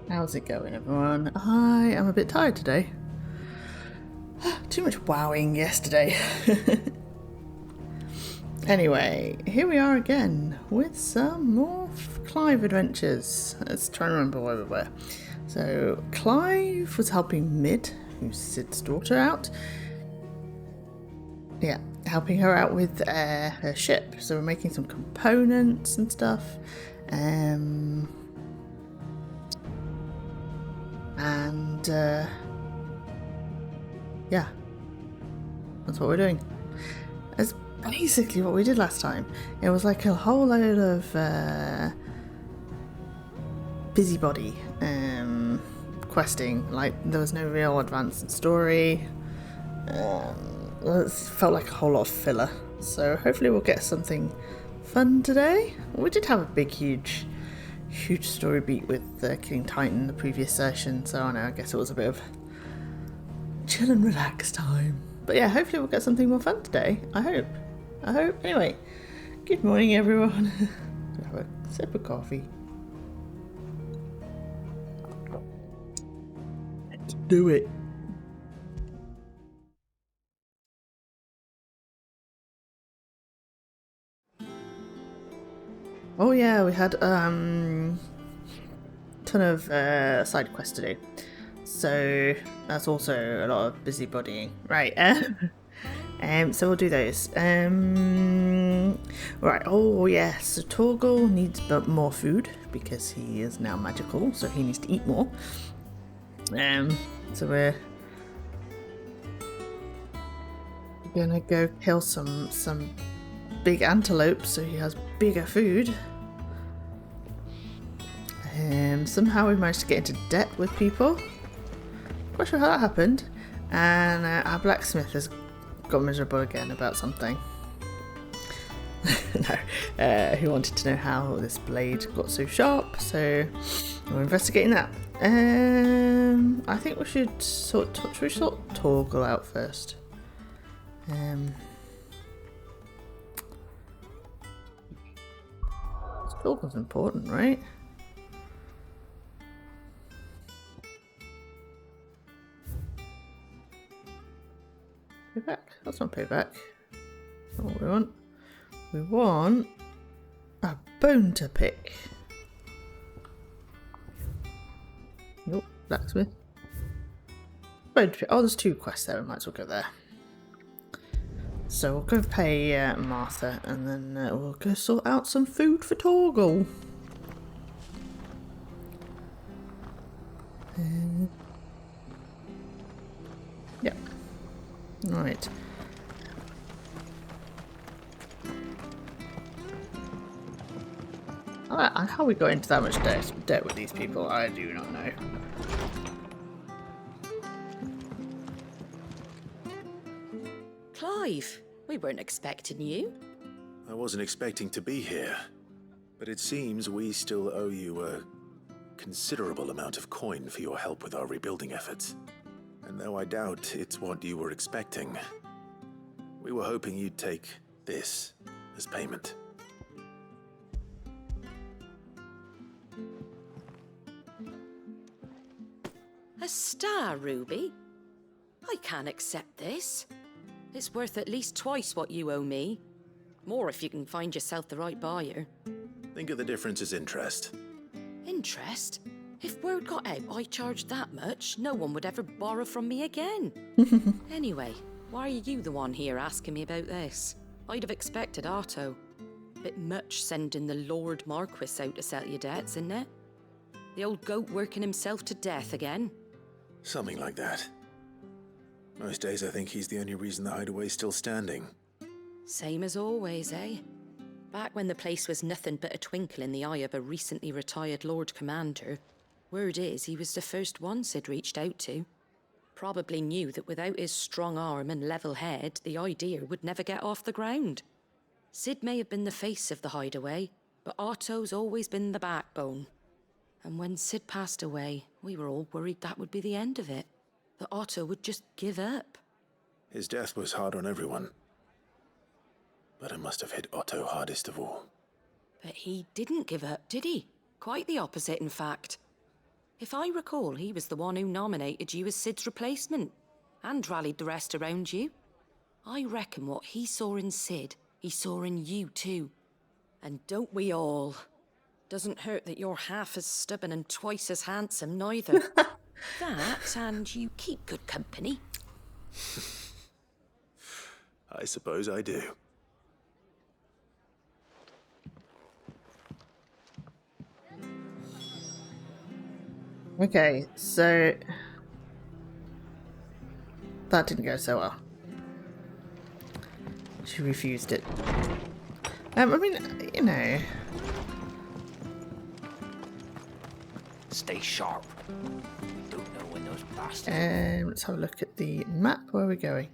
How's it going, everyone? I am a bit tired today. Too much wowing yesterday. Anyway, here we are again with some more Clive adventures. Let's try and remember where we were. So, Clive was helping Mid, who's Sid's daughter, out. Yeah, helping her out with her ship. So we're making some components and stuff. Yeah, that's what we're doing. That's basically what we did last time. It was like a whole load of busybody questing. Like, there was no real advance in story. It felt like a whole lot of filler. So hopefully we'll get something fun today. We did have a big, huge story beat with King Titan the previous session, so I guess it was a bit of chill and relax time. But yeah, hopefully we'll get something more fun today. I hope. Anyway, good morning, everyone. Have a sip of coffee. Let's do it. Oh yeah, we had ton of side quests to do. So that's also a lot of busybodying. Right. So we'll do those. Right. Oh yes. So Torgal needs more food because he is now magical, so he needs to eat more. So we're gonna go kill some big antelopes so he has bigger food. Somehow we managed to get into debt with people. Not sure how that happened. And our blacksmith has got miserable again about something. No, he wanted to know how this blade got so sharp, so we're investigating that. I think we should sort Torgal out first. Torgal's important, right? Payback? That's not payback. That's not what we want. We want a bone to pick. Nope, blacksmith. Bone to pick. Oh, there's 2 quests there. We might as well go there. So we'll go pay Martha, and then we'll go sort out some food for Torgal. Yeah. Right. How we got into that much debt with these people, I do not know. Clive, we weren't expecting you. I wasn't expecting to be here, but it seems we still owe you a considerable amount of coin for your help with our rebuilding efforts. And though I doubt it's what you were expecting, we were hoping you'd take this as payment. A star ruby? I can't accept this. It's worth at least twice what you owe me. More if you can find yourself the right buyer. Think of the difference as interest. Interest? If word got out I charged that much, no one would ever borrow from me again. Anyway, why are you the one here asking me about this? I'd have expected Otto. Bit much sending the Lord Marquis out to settle your debts, isn't it? The old goat working himself to death again. Something like that. Most days I think he's the only reason the hideaway's still standing. Same as always, eh? Back when the place was nothing but a twinkle in the eye of a recently retired Lord Commander, word is he was the first one Sid reached out to. Probably knew that without his strong arm and level head, the idea would never get off the ground. Sid may have been the face of the hideaway, but Otto's always been the backbone. And when Sid passed away, we were all worried that would be the end of it. That Otto would just give up. His death was hard on everyone. But it must have hit Otto hardest of all. But he didn't give up, did he? Quite the opposite, in fact. If I recall, he was the one who nominated you as Sid's replacement, and rallied the rest around you. I reckon what he saw in Sid, he saw in you too. And don't we all? Doesn't hurt that you're half as stubborn and twice as handsome, neither. That, and you keep good company. I suppose I do. Okay, so that didn't go so well. She refused it. I mean, you know. Stay sharp. We don't know when those bastards. Let's have a look at the map. Where are we going?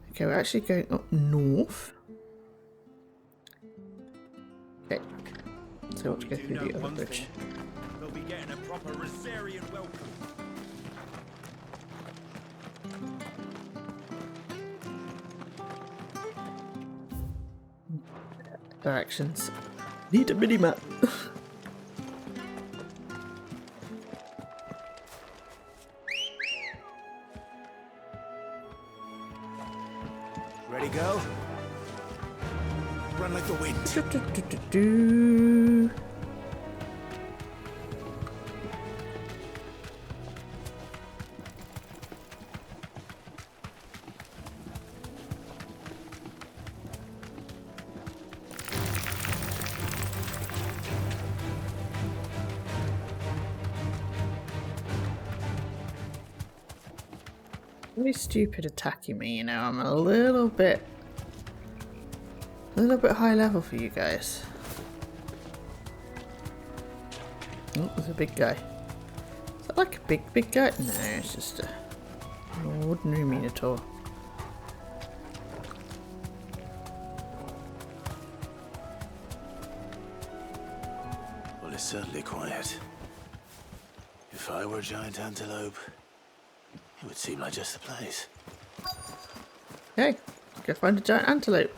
Okay, we're actually going up north. Okay, so we'll have to go through the other bridge. They'll be getting a proper Ellerian welcome. Directions. Need a mini map. Ready, go? Run like the wind. Do. Really stupid attacking me, you know. I'm a little bit high level for you guys. Oh, there's a big guy. Is that like a big guy? No, it's just a ordinary minotaur. Well, it's certainly quiet. If I were a giant antelope, it would seem like just the place. Okay, go find a giant antelope.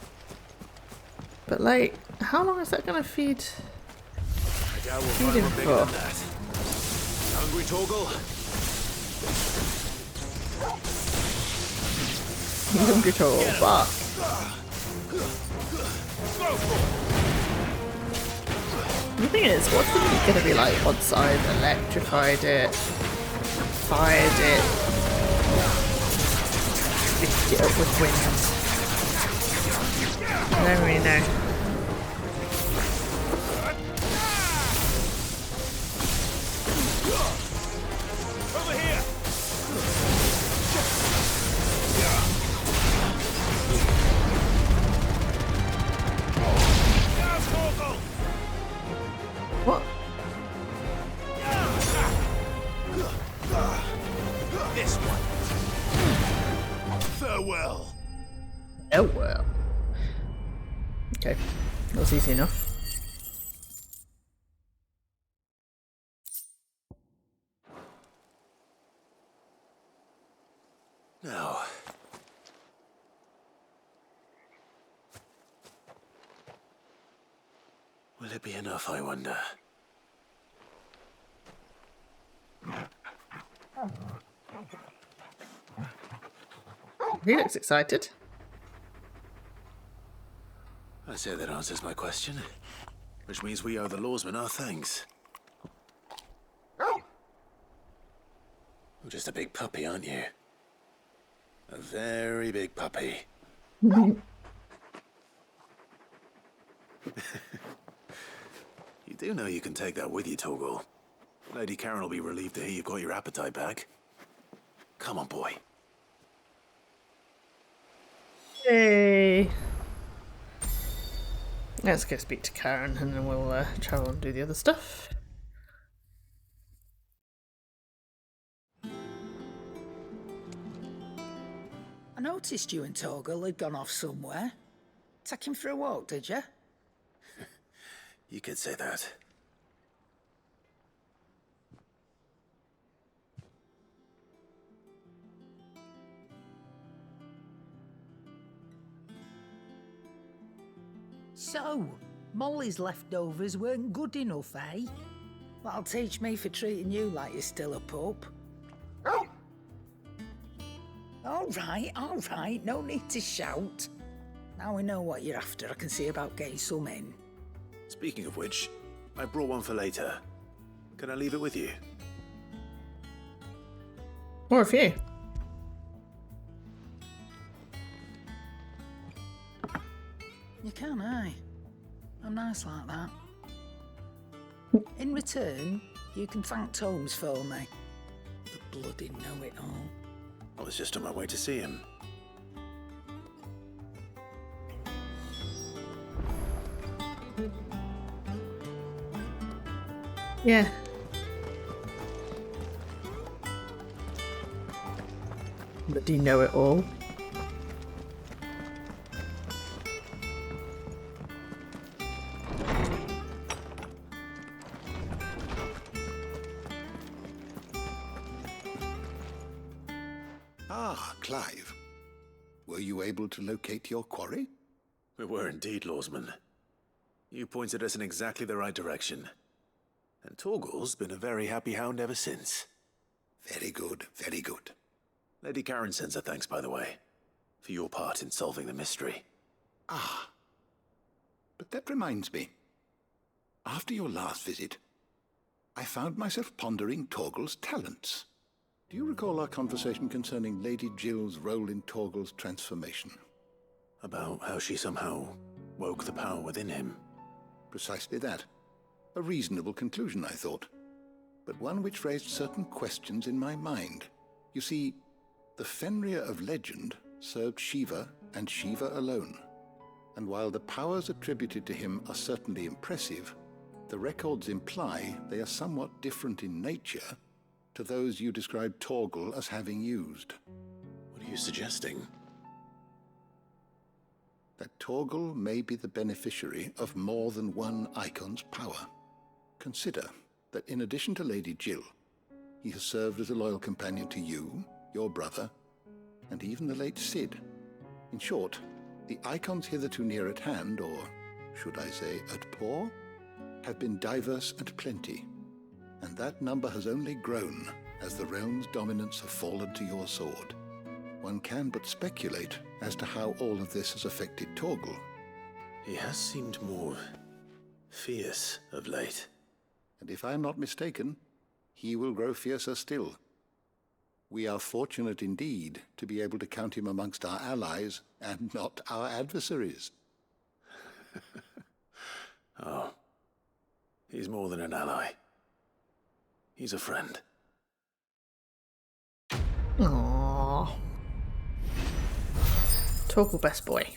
But like, how long is that gonna feed? I doubt we'll Feed find him one bigger for. than that. Hungry, Torgal? Hungry turtle, bark. The thing is, what's the meat gonna be like once I've electrified it, fired it, licked it up with wind? I don't really know. Over here! Down, Torgal! What? This one. Farewell. Oh well. Okay, that was easy enough. Now. Will it be enough, I wonder? He looks excited. I say that answers my question. Which means we owe the lawsman our thanks. You're just a big puppy, aren't you? A very big puppy. You do know you can take that with you, Torgal. Lady Karen will be relieved to hear you've got your appetite back. Come on, boy. Hey. Let's go speak to Karen and then we'll travel and do the other stuff. I noticed you and Torgal had gone off somewhere. Take him for a walk, did you? You could say that. So, Molly's leftovers weren't good enough, eh? That'll teach me for treating you like you're still a pup. All right, no need to shout. Now we know what you're after, I can see about getting some in. Speaking of which, I brought one for later. Can I leave it with you? Or a few. You can, aye. I'm nice like that. In return, you can thank Tomes for me. The bloody know-it-all. I was just on my way to see him. Yeah. But do you know it all? Ah, Clive. Were you able to locate your quarry? We were indeed, Lawsman. You pointed us in exactly the right direction. And Torgal's been a very happy hound ever since. Very good, very good. Lady Karen sends her thanks, by the way, for your part in solving the mystery. Ah. But that reminds me. After your last visit, I found myself pondering Torgal's talents. Do you recall our conversation concerning Lady Jill's role in Torgal's transformation? About how she somehow woke the power within him. Precisely that. A reasonable conclusion, I thought, but one which raised certain questions in my mind. You see, the Fenrir of legend served Shiva and Shiva alone, and while the powers attributed to him are certainly impressive, the records imply they are somewhat different in nature to those you described Torgal as having used. What are you suggesting? That Torgal may be the beneficiary of more than one icon's power. Consider that in addition to Lady Jill, he has served as a loyal companion to you, your brother, and even the late Cid. In short, the icons hitherto near at hand, or should I say at paw, have been diverse and plenty, and that number has only grown as the realm's dominance have fallen to your sword. One can but speculate as to how all of this has affected Torgal. He has seemed more fierce of late. And if I am not mistaken, he will grow fiercer still. We are fortunate indeed to be able to count him amongst our allies and not our adversaries. Oh, he's more than an ally. He's a friend. Aww. Torgal best boy.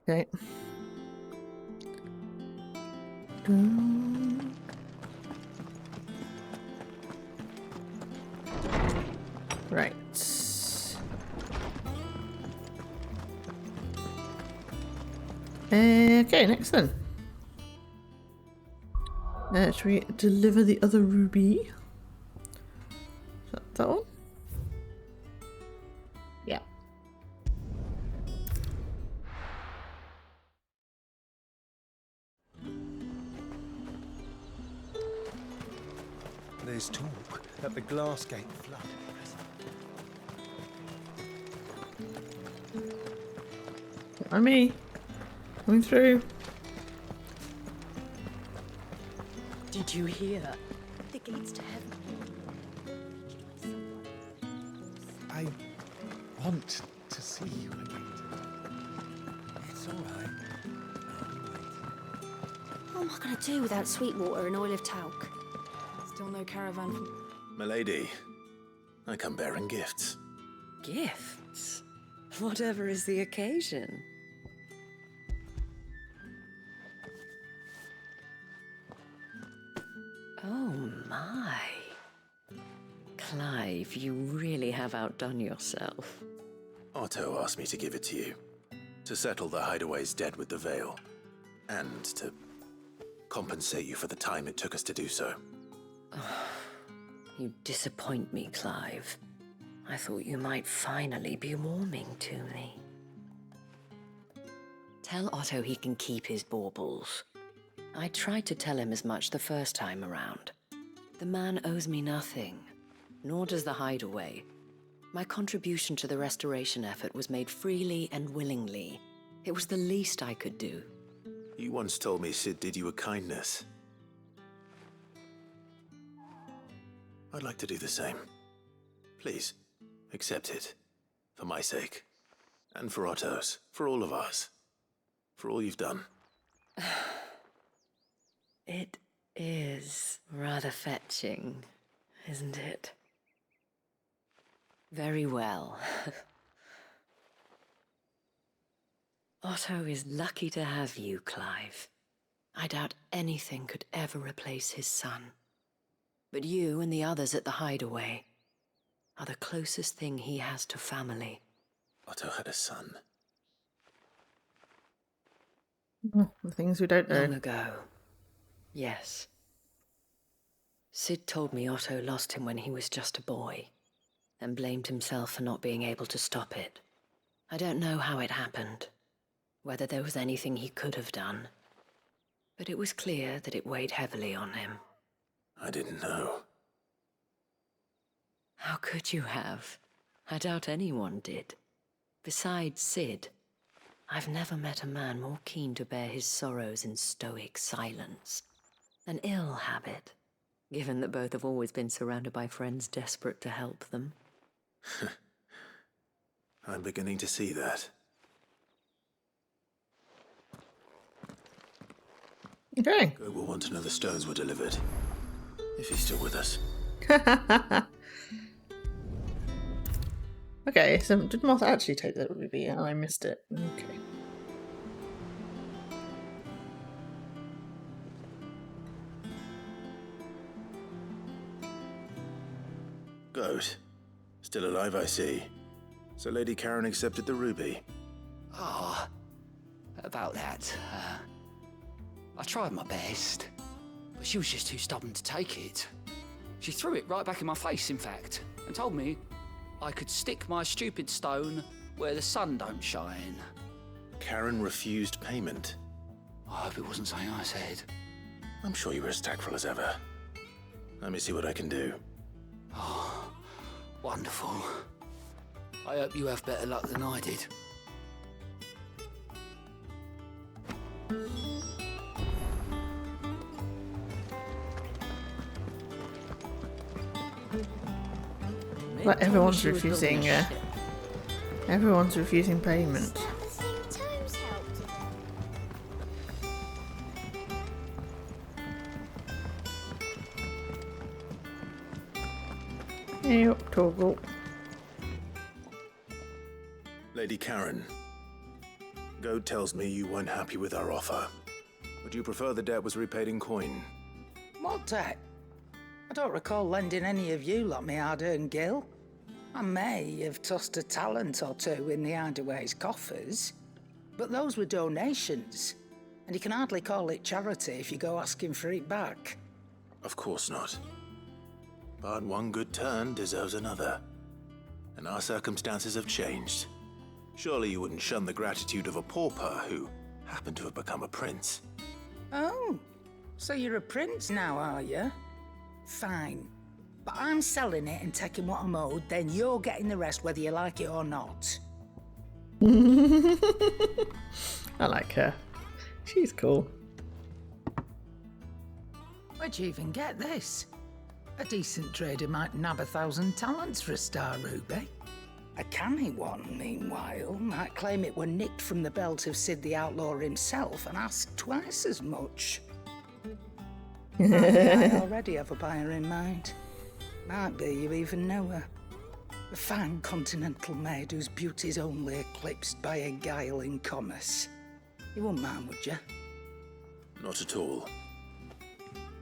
Okay. Right. Okay, next then. Should we deliver the other ruby? Is that one? Yeah. There's talk that the glass gate flooded. On me. Coming through. Did you hear? The gates to heaven. I want to see you again. It's all right. What am I going to do without sweet water and oil of talc? Still no caravan from... Milady, I come bearing gifts. Gifts? Whatever is the occasion. Oh my. Clive, you really have outdone yourself. Otto asked me to give it to you. To settle the Hideaway's debt with the Veil. And to compensate you for the time it took us to do so. You disappoint me, Clive. I thought you might finally be warming to me. Tell Otto he can keep his baubles. I tried to tell him as much the first time around. The man owes me nothing, nor does the hideaway. My contribution to the restoration effort was made freely and willingly. It was the least I could do. You once told me Sid did you a kindness. I'd like to do the same. Please, accept it. For my sake. And for Otto's. For all of us. For all you've done. It is rather fetching, isn't it? Very well. Otto is lucky to have you, Clive. I doubt anything could ever replace his son. But you and the others at the hideaway are the closest thing he has to family. Otto had a son. The things we don't know. Long ago. Yes. Sid told me Otto lost him when he was just a boy, and blamed himself for not being able to stop it. I don't know how it happened, whether there was anything he could have done, but it was clear that it weighed heavily on him. I didn't know. How could you have? I doubt anyone did. Besides Sid, I've never met a man more keen to bear his sorrows in stoic silence. An ill habit, given that both have always been surrounded by friends desperate to help them. I'm beginning to see that. Okay. Go will want to know the stones were delivered. If he's still with us. Okay, so did Moth actually take that ruby and I missed it? Okay. Goat. Still alive, I see. So Lady Karen accepted the ruby. Ah, about that. I tried my best, but she was just too stubborn to take it. She threw it right back in my face, in fact, and told me I could stick my stupid stone where the sun don't shine. Karen refused payment. I hope it wasn't something I said. I'm sure you were as tactful as ever. Let me see what I can do. Oh, wonderful. I hope you have better luck than I did. Like everyone's refusing. Everyone's refusing payment. Yep, toggle. Lady Karen, Goat tells me you weren't happy with our offer. Would you prefer the debt was repaid in coin? What debt? I don't recall lending any of you like me hard-earned gil. I may have tossed a talent or two in the hideaway's coffers, but those were donations, and you can hardly call it charity if you go asking for it back. Of course not. But one good turn deserves another. And our circumstances have changed. Surely you wouldn't shun the gratitude of a pauper who happened to have become a prince. Oh, so you're a prince now, are you? Fine. But I'm selling it and taking what I'm owed, then you're getting the rest whether you like it or not. I like her. She's cool. Where'd you even get this? A decent trader might nab 1,000 talents for a star ruby. A canny one, meanwhile, might claim it were nicked from the belt of Sid the Outlaw himself and ask twice as much. I already have a buyer in mind. Might be you even know her. A fine continental maid whose beauty's only eclipsed by a guile in commerce. You wouldn't mind, would you? Not at all.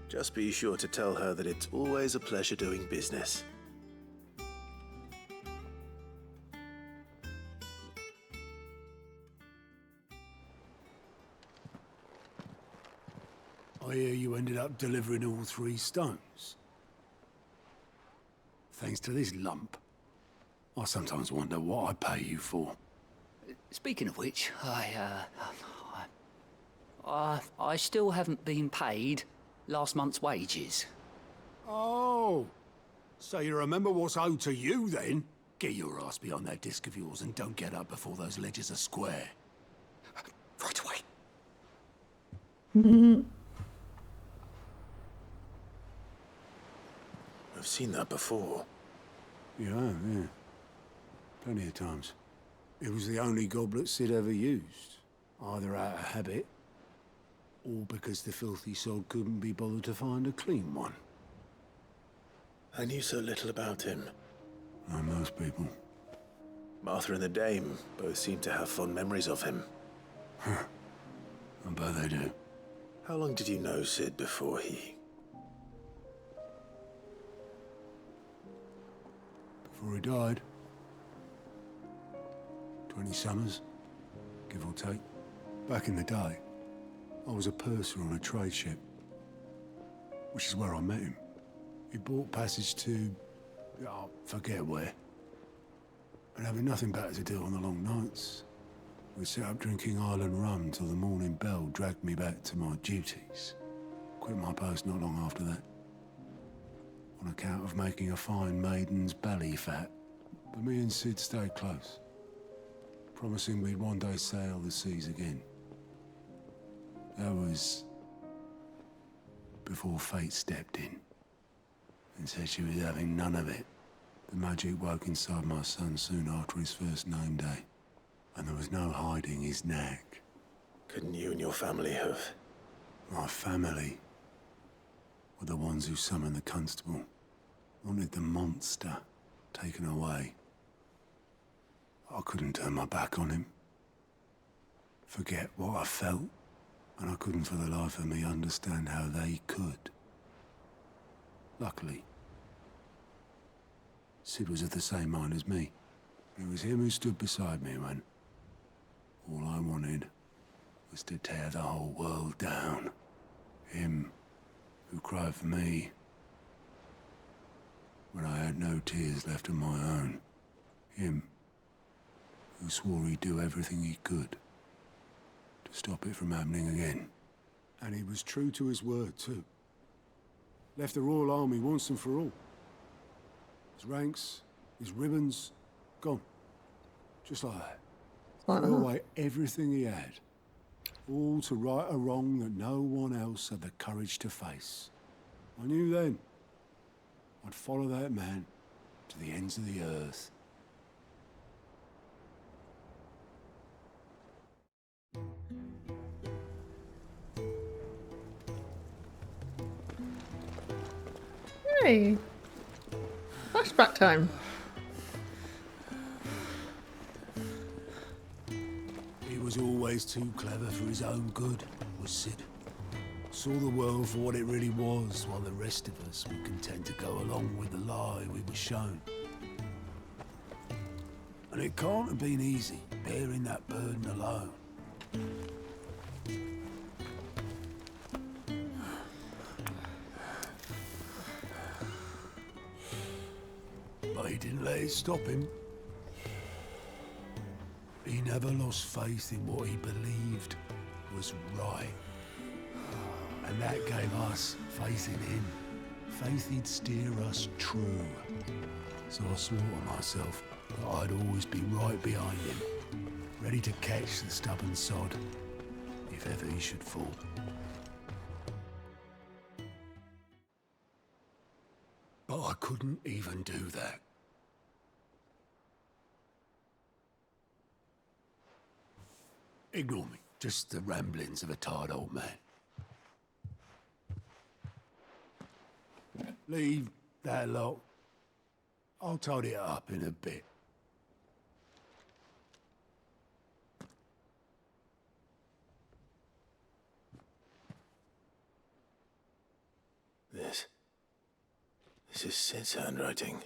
Just be sure to tell her that it's always a pleasure doing business. I hear you ended up delivering all 3 stones. thanks to this lump. I sometimes wonder what I pay you for. Speaking of which, I still haven't been paid last month's wages. Oh, so you remember what's owed to you then? Get your ass behind that disc of yours and don't get up before those ledgers are square. Right away. I've seen that before. Yeah. Plenty of times. It was the only goblet Sid ever used. Either out of habit, or because the filthy sod couldn't be bothered to find a clean one. I knew so little about him. Like most people. Martha and the Dame both seem to have fond memories of him. I bet they do. How long did you know Sid before he... Before he died. 20 summers, give or take. Back in the day, I was a purser on a trade ship. Which is where I met him. He bought passage to... oh, forget where. And having nothing better to do on the long nights, we set up drinking island rum till the morning bell dragged me back to my duties. Quit my post not long after that. On account of making a fine maiden's belly fat. But me and Sid stayed close, promising we'd one day sail the seas again. That was before fate stepped in and said she was having none of it. The magic woke inside my son soon after his first name day, and there was no hiding his knack. Couldn't you and your family have... My family were the ones who summoned the constable, wanted the monster taken away. I couldn't turn my back on him, forget what I felt, and I couldn't for the life of me understand how they could. Luckily, Sid was of the same mind as me. It was him who stood beside me when all I wanted was to tear the whole world down. Him who cried for me when I had no tears left of my own. Him who swore he'd do everything he could to stop it from happening again. And he was true to his word, too. Left the Royal Army once and for all. His ranks, his ribbons, gone. Just like that. Threw away everything he had. All to right a wrong that no one else had the courage to face. I knew then I'd follow that man to the ends of the earth. Hey, flashback time. He was always too clever for his own good, was Sid. Saw the world for what it really was, while the rest of us were content to go along with the lie we were shown. And it can't have been easy, bearing that burden alone. But he didn't let it stop him. He never lost faith in what he believed was right. And that gave us faith in him. Faith he'd steer us true. So I swore to myself that I'd always be right behind him, ready to catch the stubborn sod, if ever he should fall. But I couldn't even do that. Ignore me, just the ramblings of a tired old man. Leave that lot. I'll tidy it up in a bit. This is Sid's handwriting.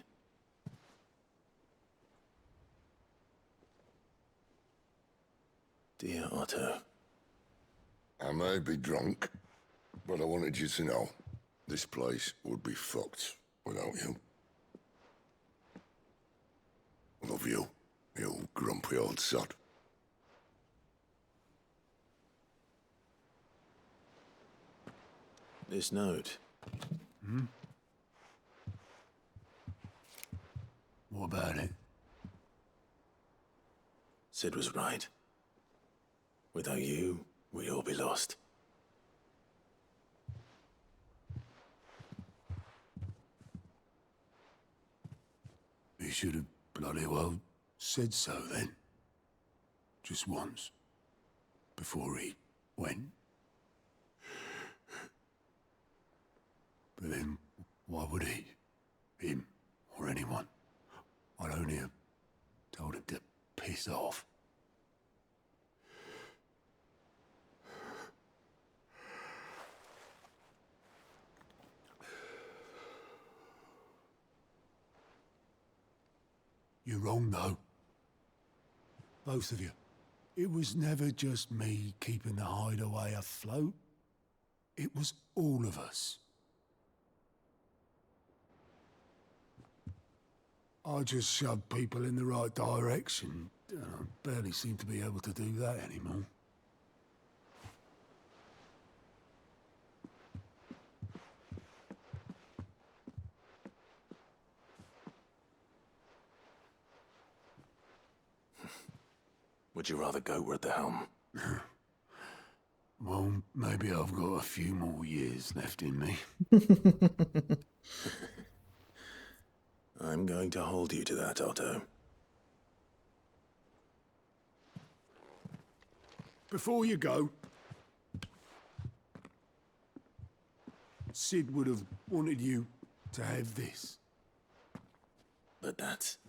Dear Otto. I may be drunk, but I wanted you to know this place would be fucked without you. grumpy old sod. This note. What about it? Sid was right. Without you, we'd all be lost. He should have bloody well said so then. Just once. Before he went. But then, why would he? Him, or anyone? I'd only have told him to piss off. You're wrong, though. Both of you. It was never just me keeping the hideaway afloat. It was all of us. I just shoved people in the right direction. I barely seem to be able to do that anymore. Would you rather go at the helm? Well, maybe I've got a few more years left in me. I'm going to hold you to that, Otto. Before you go, Sid would have wanted you to have this. But that's...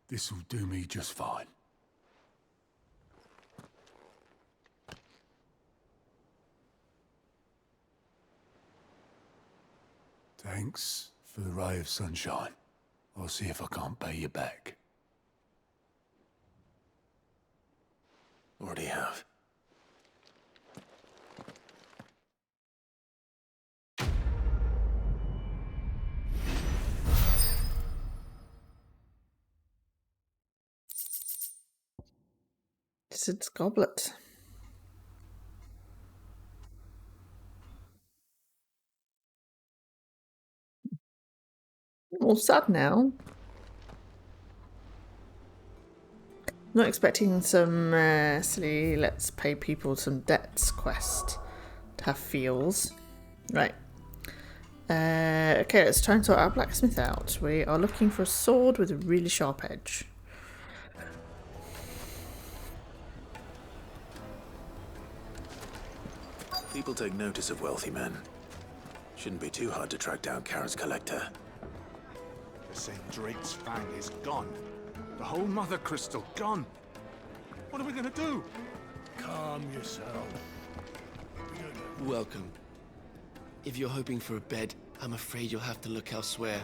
This'll do me just fine. Thanks for the ray of sunshine. I'll see if I can't pay you back. Already have. Sid's goblet. All sad now. Not expecting some silly let's pay people some debts quest to have feels. Right. Okay, it's time to sort our blacksmith out. We are looking for a sword with a really sharp edge. People take notice of wealthy men. Shouldn't be too hard to track down Kara's collector. The St. Drake's Fang is gone. The whole Mother Crystal gone. What are we gonna do? Calm yourself. Welcome. If you're hoping for a bed, I'm afraid you'll have to look elsewhere.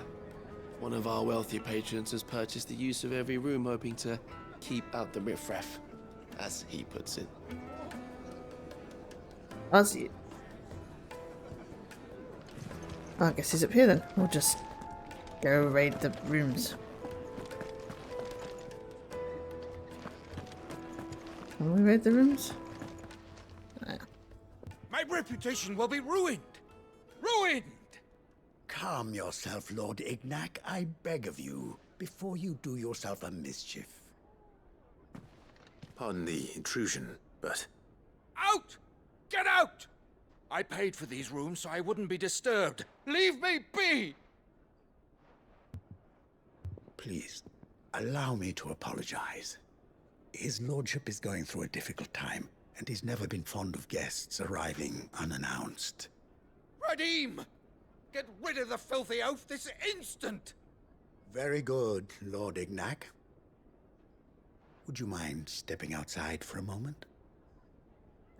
One of our wealthy patrons has purchased the use of every room, hoping to keep out the riffraff, as he puts it. As you... I guess he's up here then. We'll just go raid the rooms. Can we raid the rooms? My reputation will be ruined! Ruined! Calm yourself, Lord Ignac, I beg of you, before you do yourself a mischief. Pardon the intrusion, but... Out! Get out! I paid for these rooms so I wouldn't be disturbed. Leave me be! Please, allow me to apologize. His lordship is going through a difficult time, and he's never been fond of guests arriving unannounced. Radim! Get rid of the filthy oaf this instant! Very good, Lord Ignac. Would you mind stepping outside for a moment?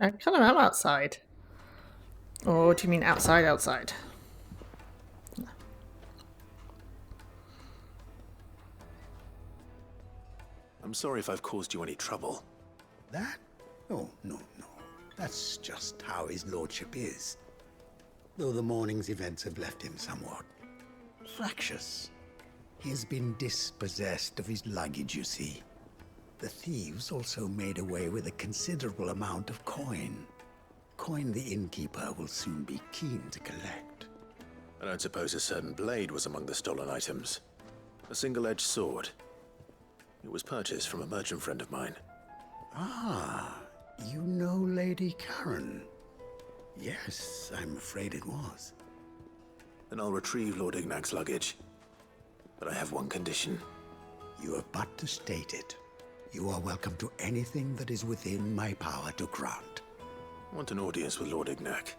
I kind of am outside. Or do you mean outside, outside? I'm sorry if I've caused you any trouble. That? Oh, no. That's just how his lordship is. Though the morning's events have left him somewhat fractious. He has been dispossessed of his luggage, you see. The thieves also made away with a considerable amount of coin. Coin the innkeeper will soon be keen to collect. I don't suppose a certain blade was among the stolen items. A single-edged sword. It was purchased from a merchant friend of mine. Ah, you know Lady Karen. Yes, I'm afraid it was. Then I'll retrieve Lord Ignac's luggage. But I have one condition. You have but to state it. You are welcome to anything that is within my power to grant. I want an audience with Lord Ignac.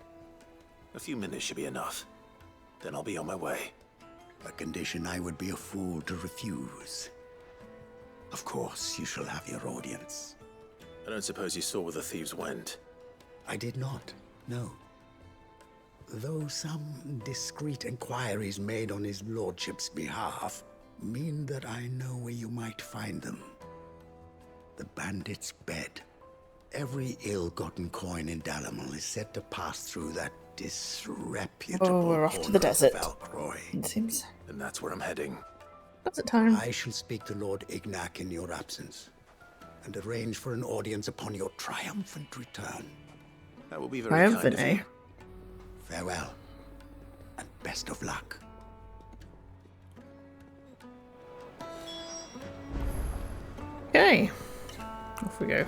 A few minutes should be enough. Then I'll be on my way. A condition I would be a fool to refuse. Of course, you shall have your audience. I don't suppose you saw where the thieves went. I did not, no. Though some discreet inquiries made on his lordship's behalf mean that I know where you might find them. The bandit's bed. Every ill-gotten coin in Dalamal is said to pass through that disreputable we're off to the desert. Valcroy. It seems. And that's where I'm heading. Desert time. I shall speak to Lord Ignac in your absence, and arrange for an audience upon your triumphant return. That will be very Triumphant, kind of you. Farewell, and best of luck. Okay. Off we go.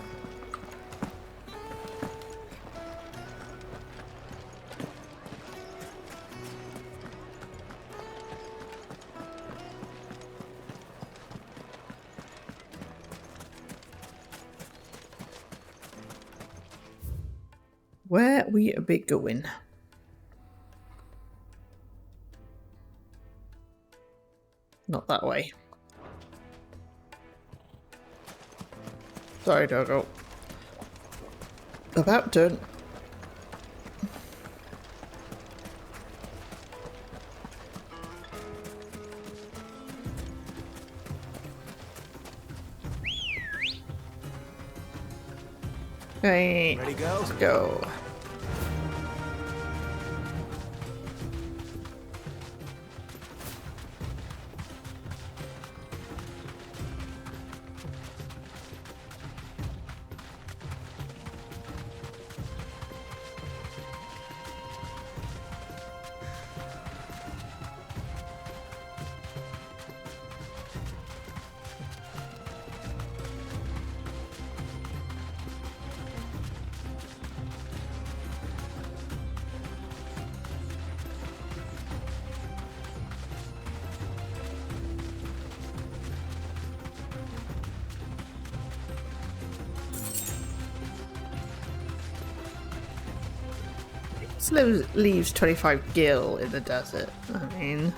Where we be going? Not that way. Sorry, doggo. About done. Okay, Ready to go? let's go. This leaves 25 gil in the desert. I mean...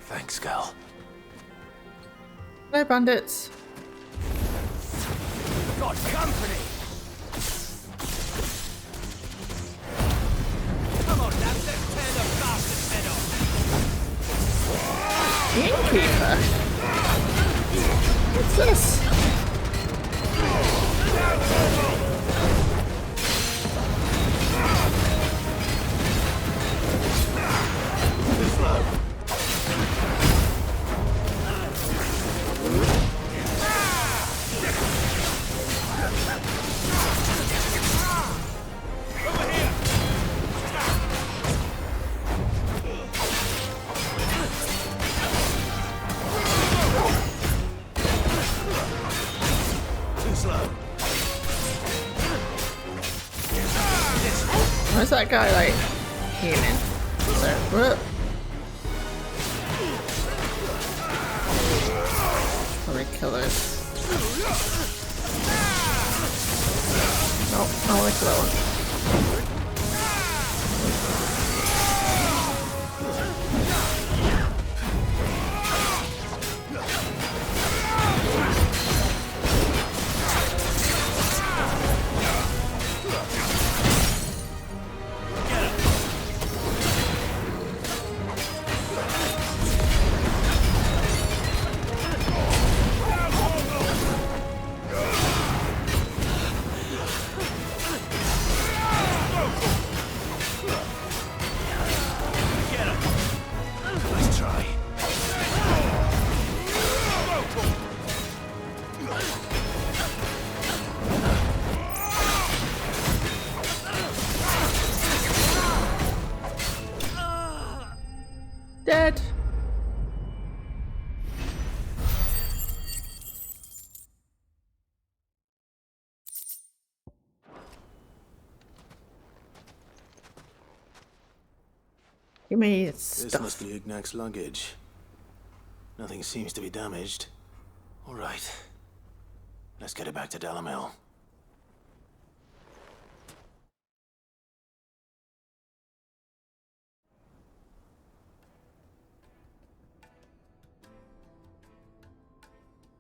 Thanks, Gal. Hello, bandits. Got company! Come on, lads, let's tear the bastard's head off! Innkeeper? What's this? Where's that guy, like, healing? So, whoop. Probably kill this. Nope, I want to kill that one. Dead. Give me This stuff. must be Ignac's luggage. Nothing seems to be damaged. All right. Let's get it back to Dalamel.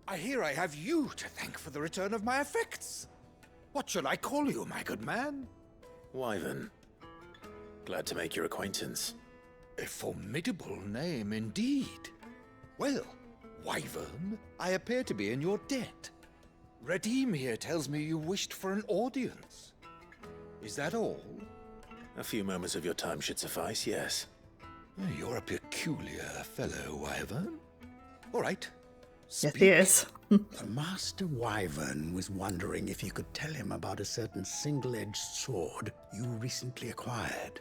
I hear I have you to thank for the return of my effects. What shall I call you, my good man? Wyvern. Glad to make your acquaintance. A formidable name indeed. Well, Wyvern, I appear to be in your debt. Redeem here tells me you wished for an audience. Is that all? A few moments of your time should suffice, yes. You're a peculiar fellow, Wyvern. All right. Yes, he is. Master Wyvern was wondering if you could tell him about a certain single-edged sword you recently acquired.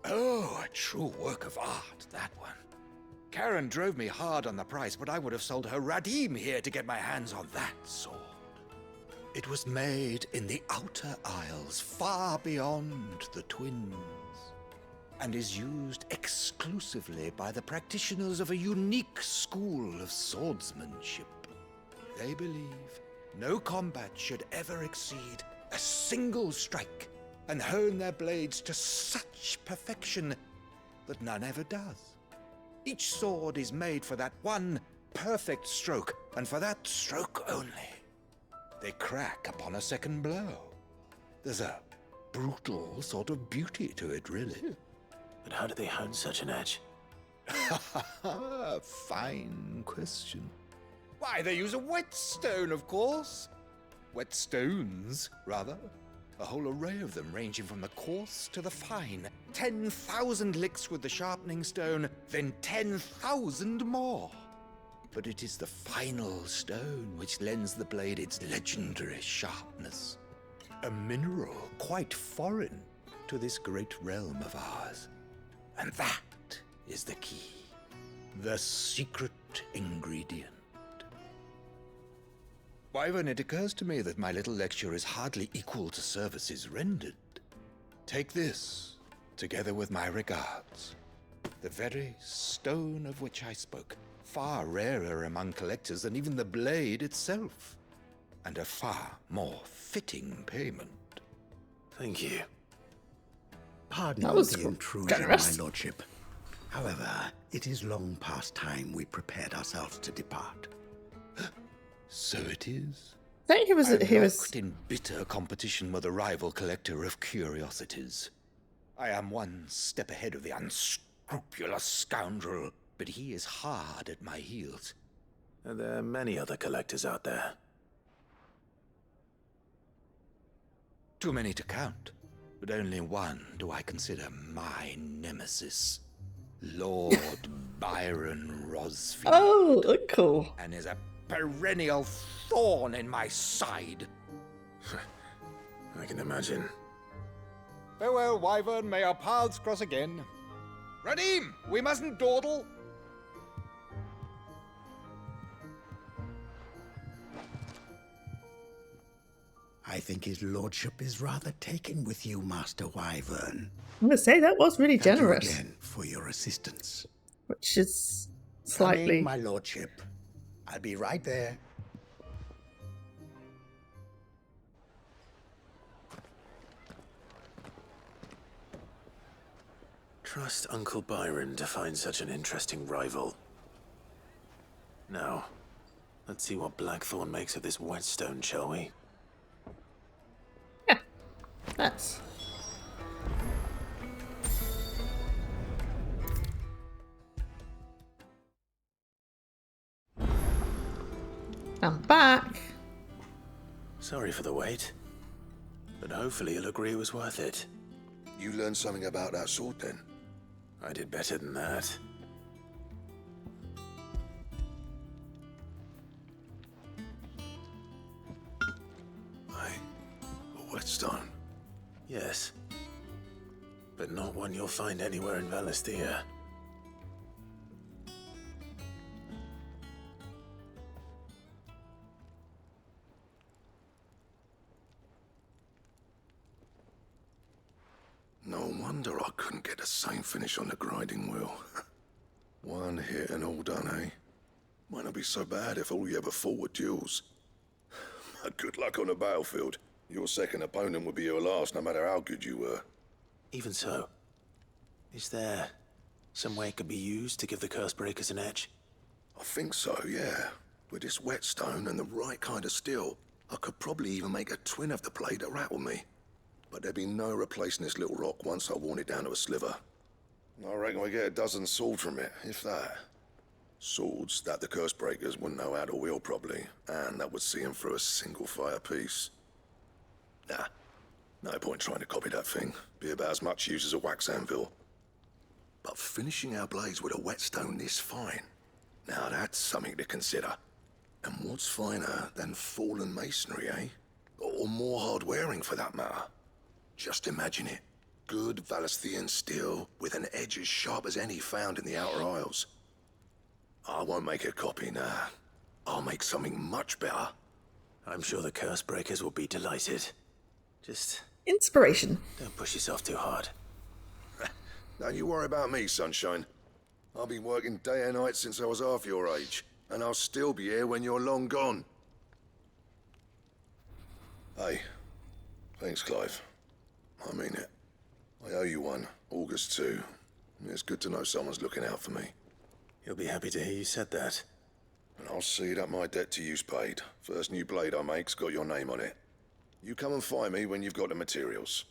Oh, a true work of art, that one. Karen drove me hard on the price, but I would have sold her Radim here to get my hands on that sword. It was made in the Outer Isles, far beyond the Twins, and is used exclusively by the practitioners of a unique school of swordsmanship. They believe no combat should ever exceed a single strike, and hone their blades to such perfection that none ever does. Each sword is made for that one perfect stroke, and for that stroke only. They crack upon a second blow. There's a brutal sort of beauty to it, really. But how do they hone such an edge? Fine question. Why, they use a whetstone, of course. Whetstones, rather. A whole array of them, ranging from the coarse to the fine. 10,000 licks with the sharpening stone, then 10,000 more. But it is the final stone which lends the blade its legendary sharpness. A mineral quite foreign to this great realm of ours. And that is the key. The secret ingredient. Wyvern, it occurs to me that my little lecture is hardly equal to services rendered. Take this, together with my regards. The very stone of which I spoke, far rarer among collectors than even the blade itself, and a far more fitting payment. Thank you. Pardon That was the intrusion, generous. my lordship. However, it is long past time we prepared ourselves to depart. So it is. I think he was locked in bitter competition with a rival collector of curiosities. I am one step ahead of the unscrupulous scoundrel, but he is hard at my heels. Are there many other collectors out there? Too many to count, but only one do I consider my nemesis. Lord Byron Rosfield. Oh, cool. And is a perennial thorn in my side. I can imagine. Farewell, Wyvern. May our paths cross again. Radim, we mustn't dawdle. I think his lordship is rather taken with you, Master Wyvern. I'm going to say that was really Thank generous. you again for your assistance. Which is slightly... Coming, my lordship. I'll be right there. Trust Uncle Byron to find such an interesting rival. Now, let's see what Blackthorn makes of this whetstone, shall we? Yeah, that's... I'm back. Sorry for the wait, but hopefully you'll agree it was worth it. You learned something about that sword, then? I did better than that. A whetstone? Yes. But not one you'll find anywhere in Valisthea. No wonder I couldn't get the same finish on the grinding wheel. One hit and all done, eh? Might not be so bad if all you ever fought were duels. But good luck on the battlefield. Your second opponent would be your last, no matter how good you were. Even so, is there some way it could be used to give the curse breakers an edge? I think so, yeah. With this whetstone and the right kind of steel, I could probably even make a twin of the blade that rattled me. But there'd be no replacing this little rock once I worn it down to a sliver. I reckon we get a dozen swords from it, if that. Swords that the curse breakers wouldn't know how to wield properly, and that would see them through a single fire piece. Nah, no point trying to copy that thing. Be about as much use as a wax anvil. But finishing our blades with a whetstone this fine, now that's something to consider. And what's finer than fallen masonry, eh? Or more hard-wearing, for that matter. Just imagine it. Good Valisthian steel with an edge as sharp as any found in the Outer Isles. I won't make a copy, nah. I'll make something much better. I'm sure the curse breakers will be delighted. Just Inspiration. don't push yourself too hard. Don't you worry about me, sunshine. I've been working day and night since I was half your age, and I'll still be here when you're long gone. Hey, thanks, Clive. I mean it. I owe you one, August too. It's good to know someone's looking out for me. You'll be happy to hear you said that. And I'll see that my debt to you's paid. First new blade I make's got your name on it. You come and find me when you've got the materials.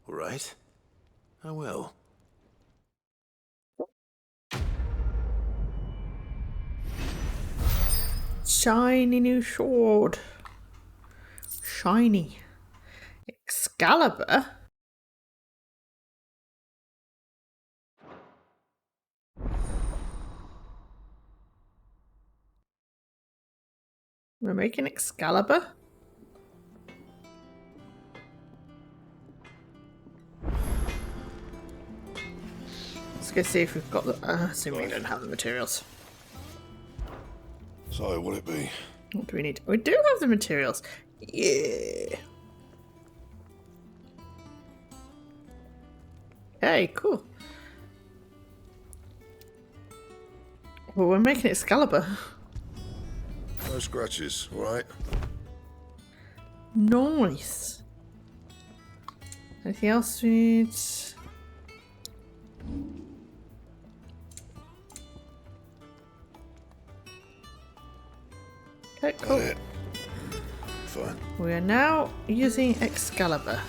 All right. I will. Shiny new sword. Shiny. Excalibur? We're making Excalibur? Let's go see if we've got the... assuming we don't have the materials. So, what'll it be? What do we need? We do have the materials. Yeah. Hey, cool. Well, we're making Excalibur. No scratches, alright? Nice. Anything else we need? Okay, cool. Fine. We are now using Excalibur.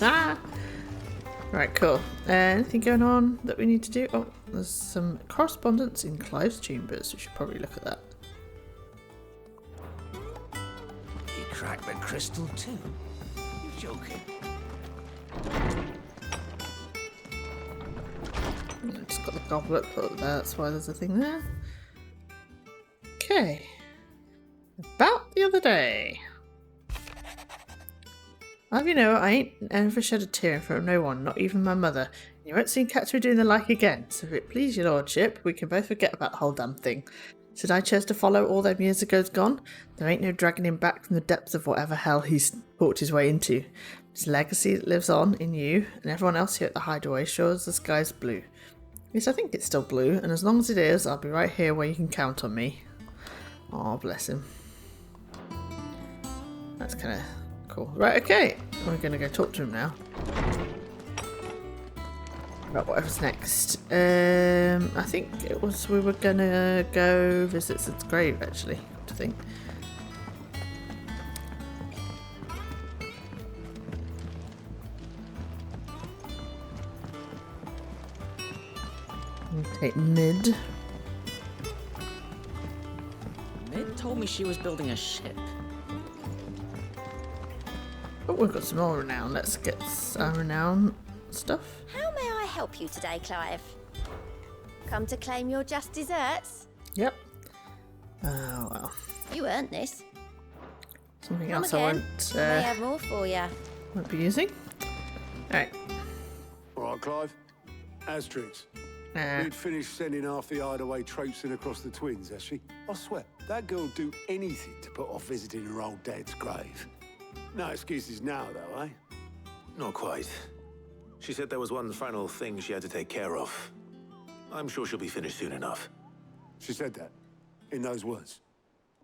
Right, cool. Anything going on that we need to do? Oh, there's some correspondence in Clive's chambers. We should probably look at that. He cracked the crystal too? You're joking. Just got the goblet put up there, that's why there's a thing there. Okay. About the other day. Well, you know, I ain't ever shed a tear in front of no one, not even my mother. You won't see Catherine doing the like again, so if it please your lordship, we can both forget about the whole damn thing. Should I choose to follow all them years ago's gone, there ain't no dragging him back from the depths of whatever hell he's walked his way into. His legacy lives on in you, and everyone else here at the Hideaway sure as the sky's blue. At least I think it's still blue, and as long as it is, I'll be right here where you can count on me. Oh, bless him. That's kind of cool. Right, okay. We're going to go talk to him now. About whatever's next. I think it was we were going to go visit Sid's grave, actually, I think. Take mid. Mid told me she was building a ship. Oh, we've got some more renown. Let's get some renown stuff. How may I help you today, Clive? Come to claim your just desserts? Yep. Oh, well. You earned this. Something Come else again. I won't, I may have more for you. won't be using. Alright. All right, Clive. Astrix. We'd finished sending half the Hideaway traipsing across the twins, has she? I swear, that girl'd do anything to put off visiting her old dad's grave. No excuses now, though, eh? Not quite. She said there was one final thing she had to take care of. I'm sure she'll be finished soon enough. She said that? In those words?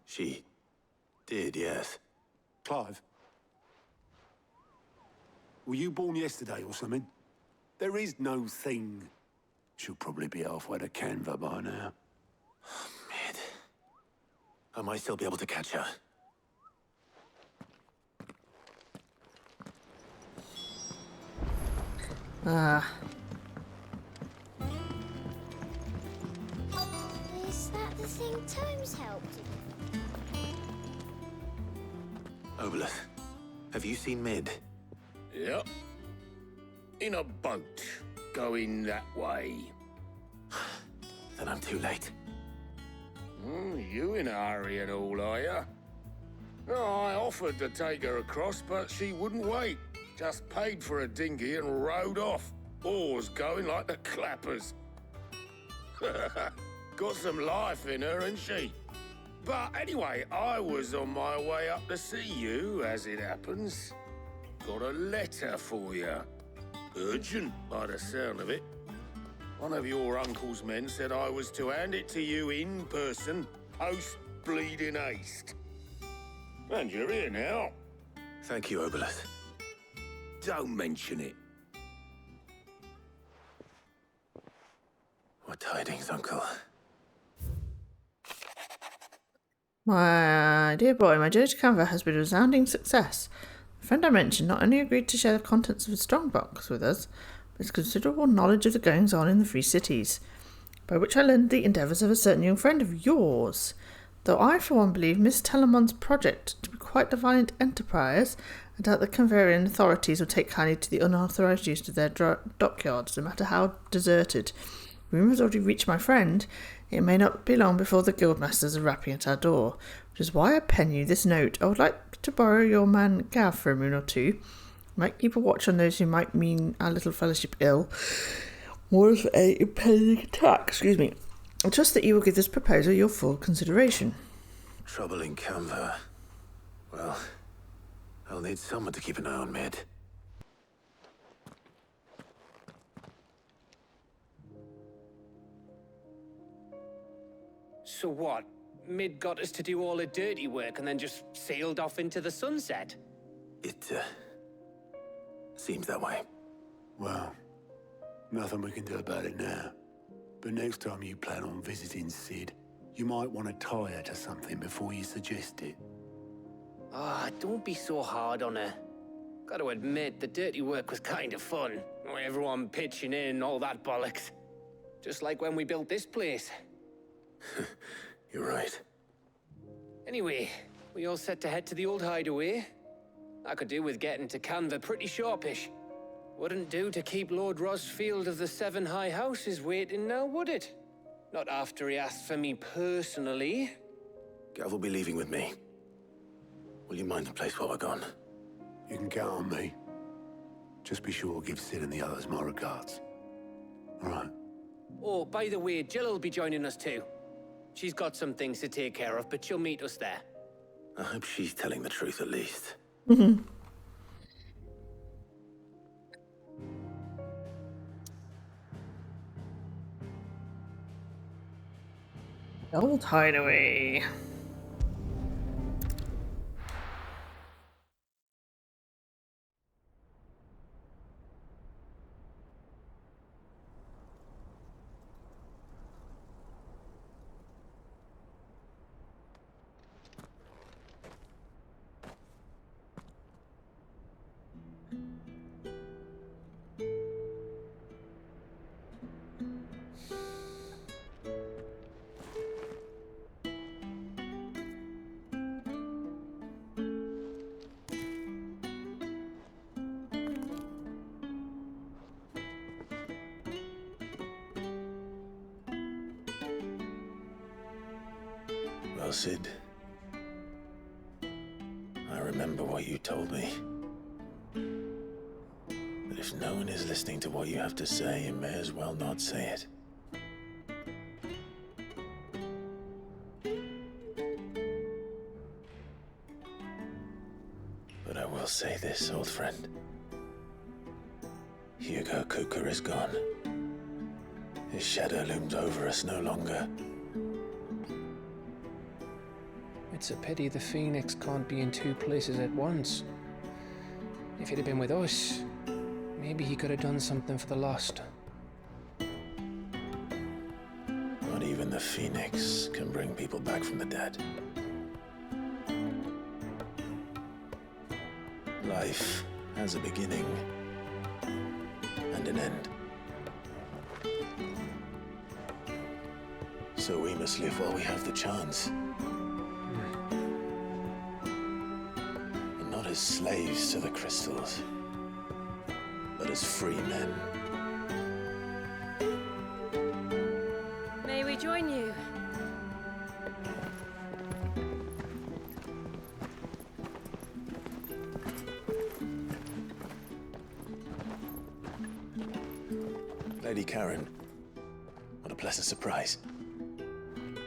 She did, yes. Clive? Were you born yesterday or something? There is no thing. She'll probably be halfway to Canva by now. Mid. I might still be able to catch her. Is that the thing Tomes helped you? Obelith, have you seen Mid? Yep. In a boat, going that way. Then I'm too late. You in a hurry and all, are ya? Oh, I offered to take her across, but she wouldn't wait. Just paid for a dinghy and rowed off. Oars going like the clappers. Got some life in her, ain't she? But anyway, I was on my way up to see you, as it happens. Got a letter for you. Urgent, by the sound of it. One of your uncle's men said I was to hand it to you in person, post-bleeding haste. And you're here now. Thank you, Obelith. Don't mention it. What tidings, Uncle? My dear boy, my journey to Canva has been a resounding success. The friend I mentioned not only agreed to share the contents of his strongbox with us, but his considerable knowledge of the goings-on in the Free Cities, by which I learned the endeavours of a certain young friend of yours. Though I, for one, believe Miss Telemon's project to be quite a valiant enterprise, I doubt the Canvarian authorities will take kindly to the unauthorised use of their dockyards, no matter how deserted. Rumours already reached my friend. It may not be long before the guildmasters are rapping at our door, which is why I pen you this note. I would like to borrow your man Gav for a moon or two. Might keep a watch on those who might mean our little fellowship ill. More of a impending attack, I trust that you will give this proposal your full consideration. Trouble in Canva. Well, I'll need someone to keep an eye on Mid. So what? Mid got us to do all the dirty work and then just sailed off into the sunset? It, seems that way. Well, nothing we can do about it now. But next time you plan on visiting Sid, you might want to tie her to something before you suggest it. Ah, don't be so hard on her. Gotta admit, the dirty work was kind of fun. Everyone pitching in, all that bollocks. Just like when we built this place. You're right. Anyway, we all set to head to the old hideaway. I could do with getting to Canva pretty sharpish. Wouldn't do to keep Lord Rosfield of the Seven High Houses waiting now, would it? Not after he asked for me personally. Gav will be leaving with me. Will you mind the place while we're gone? You can count on me. Just be sure to give Sid and the others my regards. All right. Oh, by the way, Jill will be joining us too. She's got some things to take care of, but she'll meet us there. I hope she's telling the truth at least. Old hideaway. Well, Sid, I remember what you told me. But if no one is listening to what you have to say, you may as well not say it. But I will say this, old friend. Hugo Kuka is gone. His shadow looms over us no longer. It's a pity the Phoenix can't be in two places at once. If he'd have been with us, maybe he could have done something for the lost. Not even the Phoenix can bring people back from the dead. Life has a beginning and an end. So we must live while we have the chance. And not as slaves to the crystals, but as free men. May we join you? Lady Karen, what a pleasant surprise.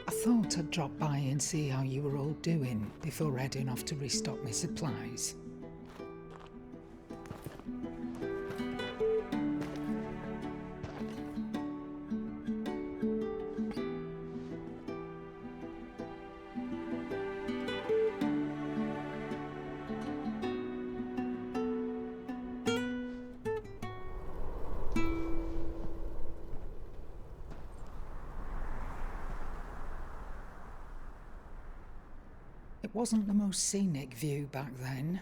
I thought I'd drop by and see how you were all doing before heading off to restock my supplies. It wasn't the most scenic view back then,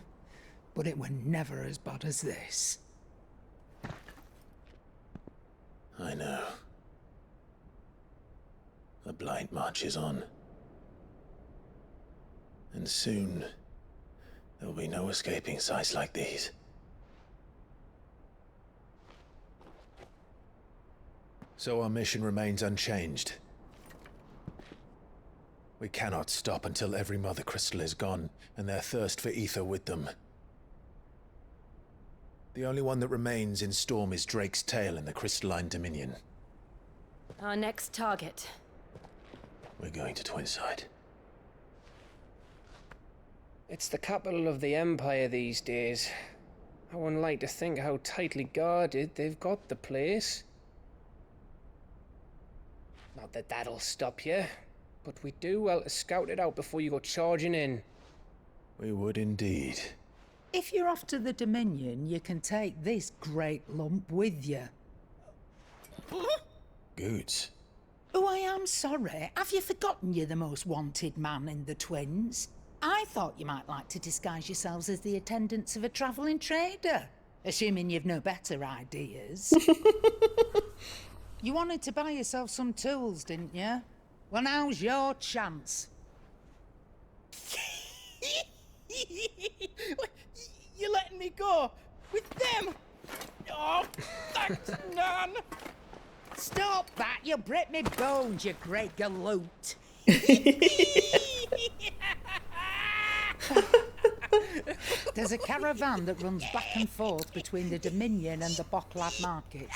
but it were never as bad as this. I know. The blight marches on. And soon, there will be no escaping sights like these. So our mission remains unchanged. We cannot stop until every Mother Crystal is gone, and their thirst for ether with them. The only one that remains in Storm is Drake's Tail in the Crystalline Dominion. Our next target. We're going to Twinside. It's the capital of the Empire these days. I wouldn't like to think how tightly guarded they've got the place. Not that that'll stop you, but we do well to scout it out before you go charging in. We would indeed. If you're off to the Dominion, you can take this great lump with you. Goods. Oh, I am sorry. Have you forgotten you're the most wanted man in the Twins? I thought you might like to disguise yourselves as the attendants of a travelling trader, assuming you've no better ideas. You wanted to buy yourself some tools, didn't you? Well, now's your chance. You're letting me go with them? Oh, thanks, Nan. Stop that! You'll break me bones, you great galoot. There's a caravan that runs back and forth between the Dominion and the Bocklad markets.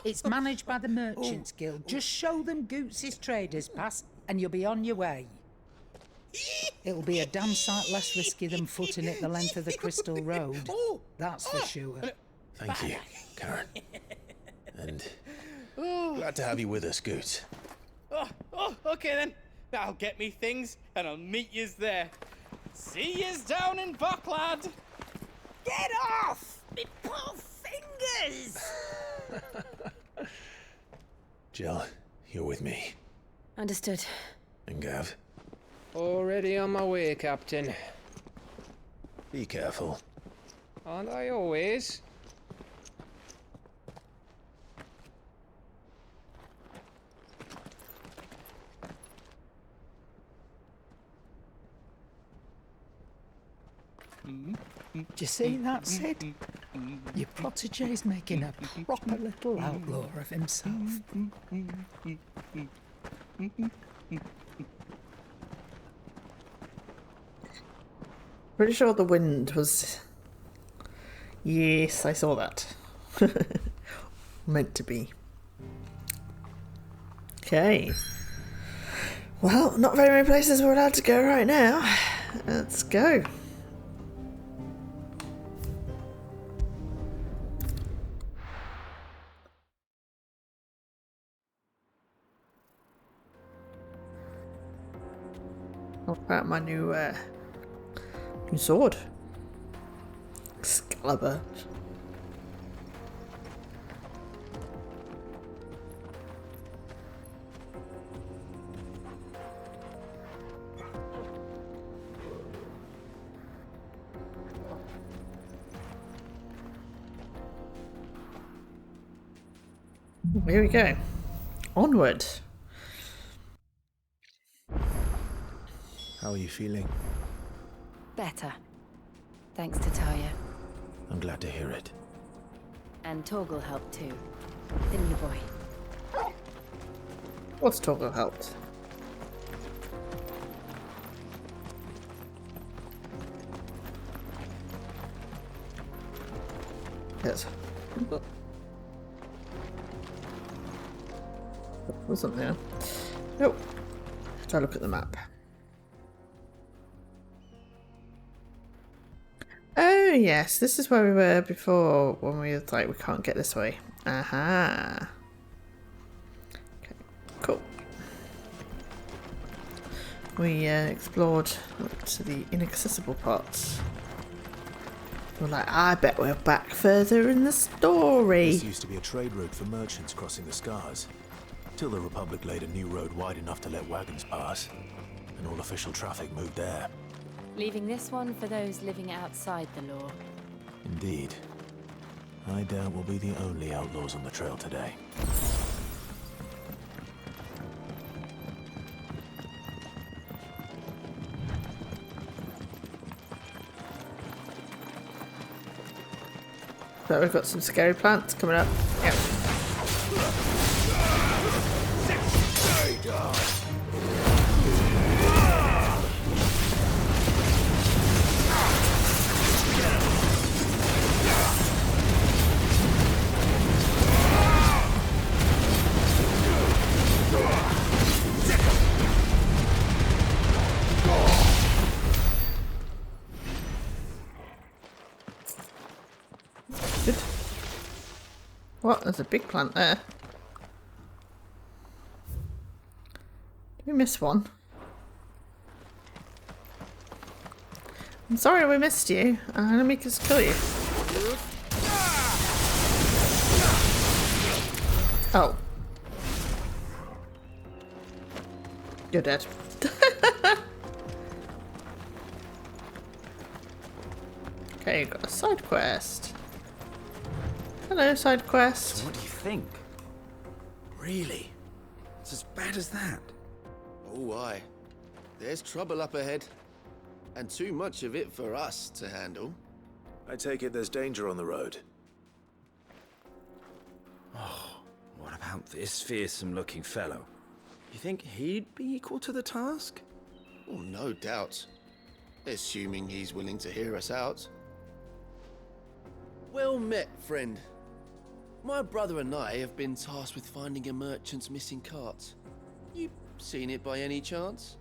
It's managed by the Merchants Guild. Just show them Goots' traders pass and you'll be on your way. It'll be a damn sight less risky than footing it the length of the Crystal Road. That's for sure. Thank you, Karen. And glad to have you with us, Goots. Okay then. I'll get me things and I'll meet yous there. See yous down in Bocklad. Get off! Me poor fingers! Jill, you're with me. Understood. And Gav? Already on my way, Captain. Be careful. Aren't I always? Do you see that, Sid? Your protege's making a proper little outlaw of himself. Pretty sure the wind was... Yes, I saw that. Meant to be. Okay. Well, not very many places we're allowed to go right now. Let's go. I'll put out my new sword. Excalibur. Here we go. Onward. How are you feeling? Better. Thanks to Talia. I'm glad to hear it. And Torgal helped too. Didn't you, boy? What's Torgal helped? Yes. Wasn't there? Nope. Try to look at the map. Oh yes, this is where we were before when we were like we can't get this way. Aha. Okay, cool. We explored up to the inaccessible parts. We're like, I bet we're back further in the story. This used to be a trade route for merchants crossing the Scars. Till the Republic laid a new road wide enough to let wagons pass, and all official traffic moved there. Leaving this one for those living outside the law. Indeed. I doubt we'll be the only outlaws on the trail today. So we've got some scary plants coming up. Yep. Good. What? There's a big plant there. Did we miss one? I'm sorry we missed you. I'm gonna make us kill you. Oh. You're dead. Okay, you've got a side quest. Hello, side quest. So what do you think? Really? It's as bad as that? Oh, aye. There's trouble up ahead. And too much of it for us to handle. I take it there's danger on the road. Oh, what about this fearsome-looking fellow? You think he'd be equal to the task? Oh, no doubt. Assuming he's willing to hear us out. Well met, friend. My brother and I have been tasked with finding a merchant's missing cart. You seen it by any chance?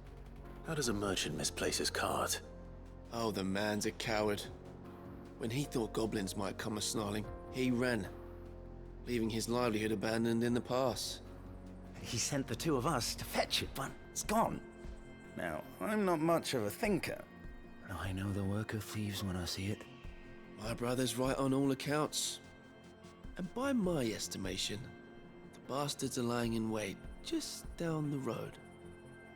How does a merchant misplace his cart? Oh, the man's a coward. When he thought goblins might come a-snarling, he ran, leaving his livelihood abandoned in the pass. He sent the two of us to fetch it, but it's gone. Now, I'm not much of a thinker, but I know the work of thieves when I see it. My brother's right on all accounts. And by my estimation, the bastards are lying in wait just down the road.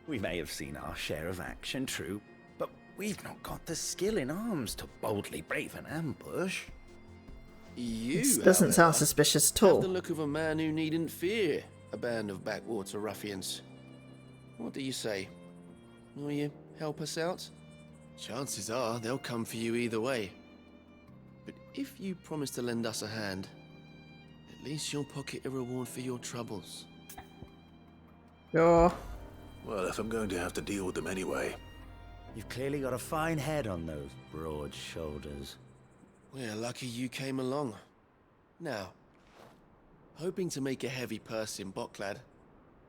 We may have seen our share of action, true, but we've not got the skill in arms to boldly brave an ambush. You, This doesn't sound suspicious at all. have the look of a man who needn't fear a band of backwater ruffians. What do you say? Will you help us out? Chances are they'll come for you either way. But if you promise to lend us a hand, at least you'll pocket a reward for your troubles. Sure. Well, if I'm going to have to deal with them anyway. You've clearly got a fine head on those broad shoulders. We're lucky you came along. Now, hoping to make a heavy purse in Boklad,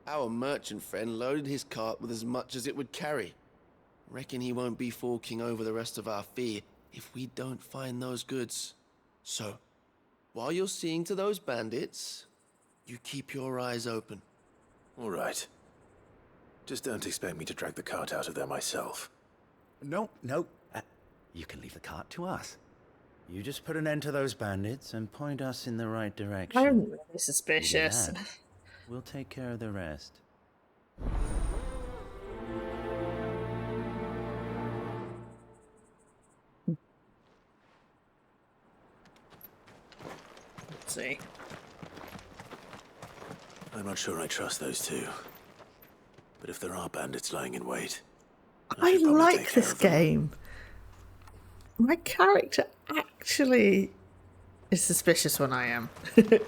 our merchant friend loaded his cart with as much as it would carry. Reckon he won't be forking over the rest of our fee if we don't find those goods. So, while you're seeing to those bandits, you keep your eyes open. All right. Just don't expect me to drag the cart out of there myself. No. You can leave the cart to us. You just put an end to those bandits and point us in the right direction. I'm really suspicious. You do that, we'll take care of the rest. Let's see. I'm not sure I trust those two. But if there are bandits lying in wait, I like this game. My character actually is suspicious when I am. Well,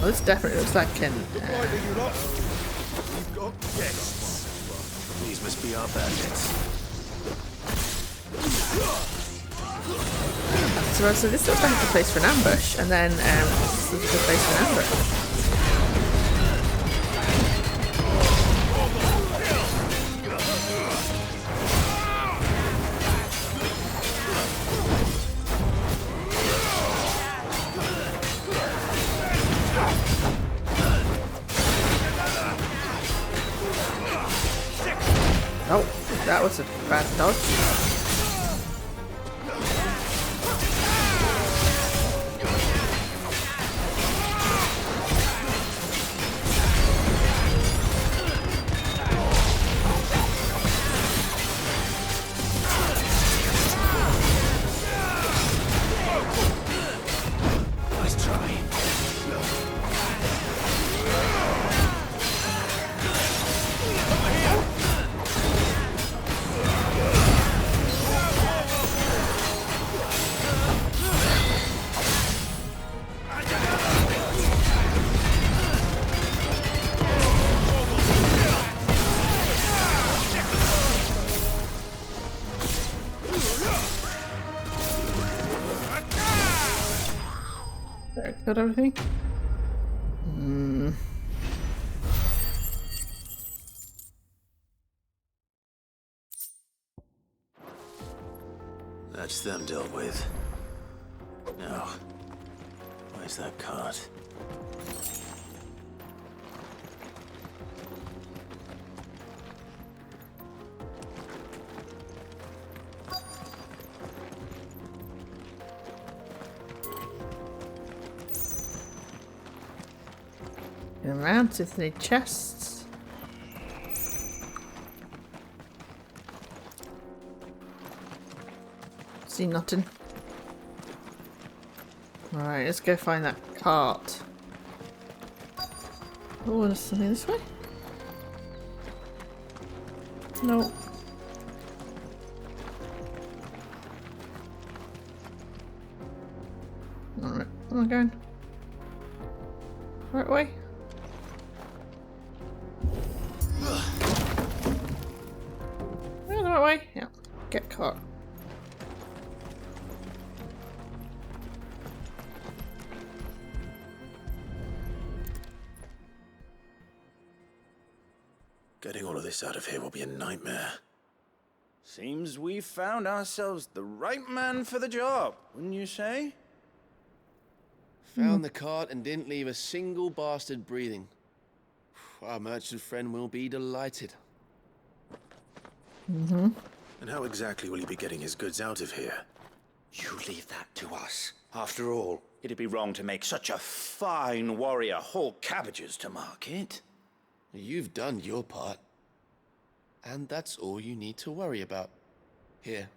this definitely looks like an... We've got guests. These must be our bandits. So this looks like a place for an ambush, and then this is a place for an ambush. Oh, that was a bad dodge. Got everything? That's them dealt with. Now, where's that cart? Going around, see if there's any chests. See nothing. Alright, let's go find that cart. Oh, there's something this way? No. Alright, where am I going? Right way? The right way? Yeah. Get caught. Getting all of this out of here will be a nightmare. Seems we've found ourselves the right man for the job, wouldn't you say? Found the cart and didn't leave a single bastard breathing. Our merchant friend will be delighted. And how exactly will he be getting his goods out of here? You leave that to us. After all, it'd be wrong to make such a fine warrior haul cabbages to market. You've done your part. And that's all you need to worry about. Here.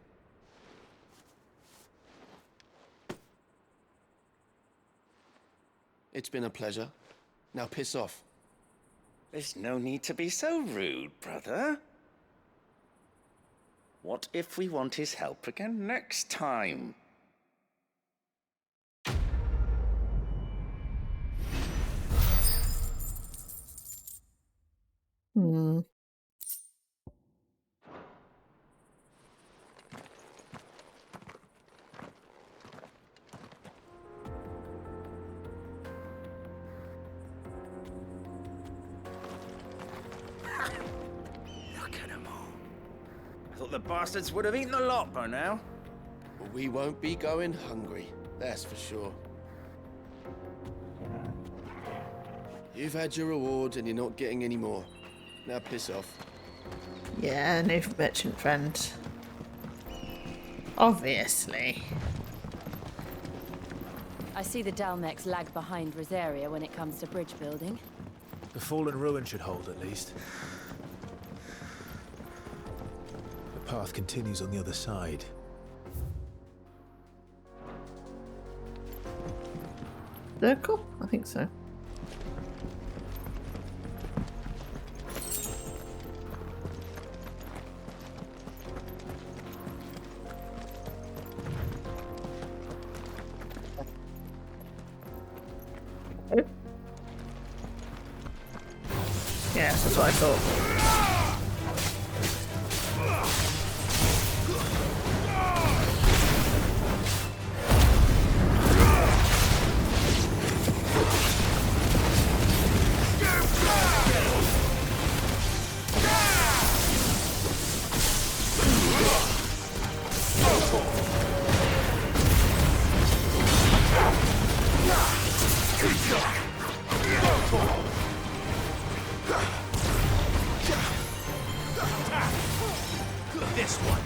It's been a pleasure. Now piss off. There's no need to be so rude, brother. What if we want his help again next time? The bastards would have eaten a lot by now. But we won't be going hungry, that's for sure. You've had your reward and you're not getting any more. Now piss off. Yeah, new merchant friend. Obviously. I see the Dalmex lag behind Rosaria when it comes to bridge building. The fallen ruin should hold, at least. The path continues on the other side. Circle? I think so. Yes, that's what I thought. This one.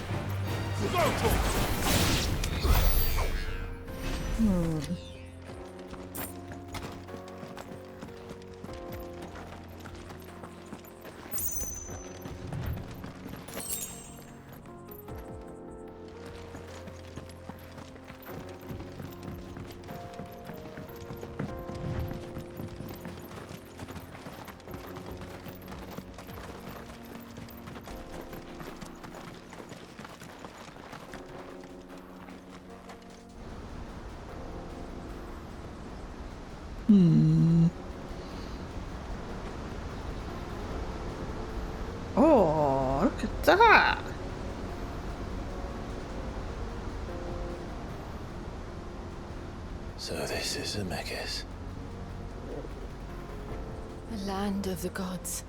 Oh, look at that. So this is Zemeckis. The land of the gods.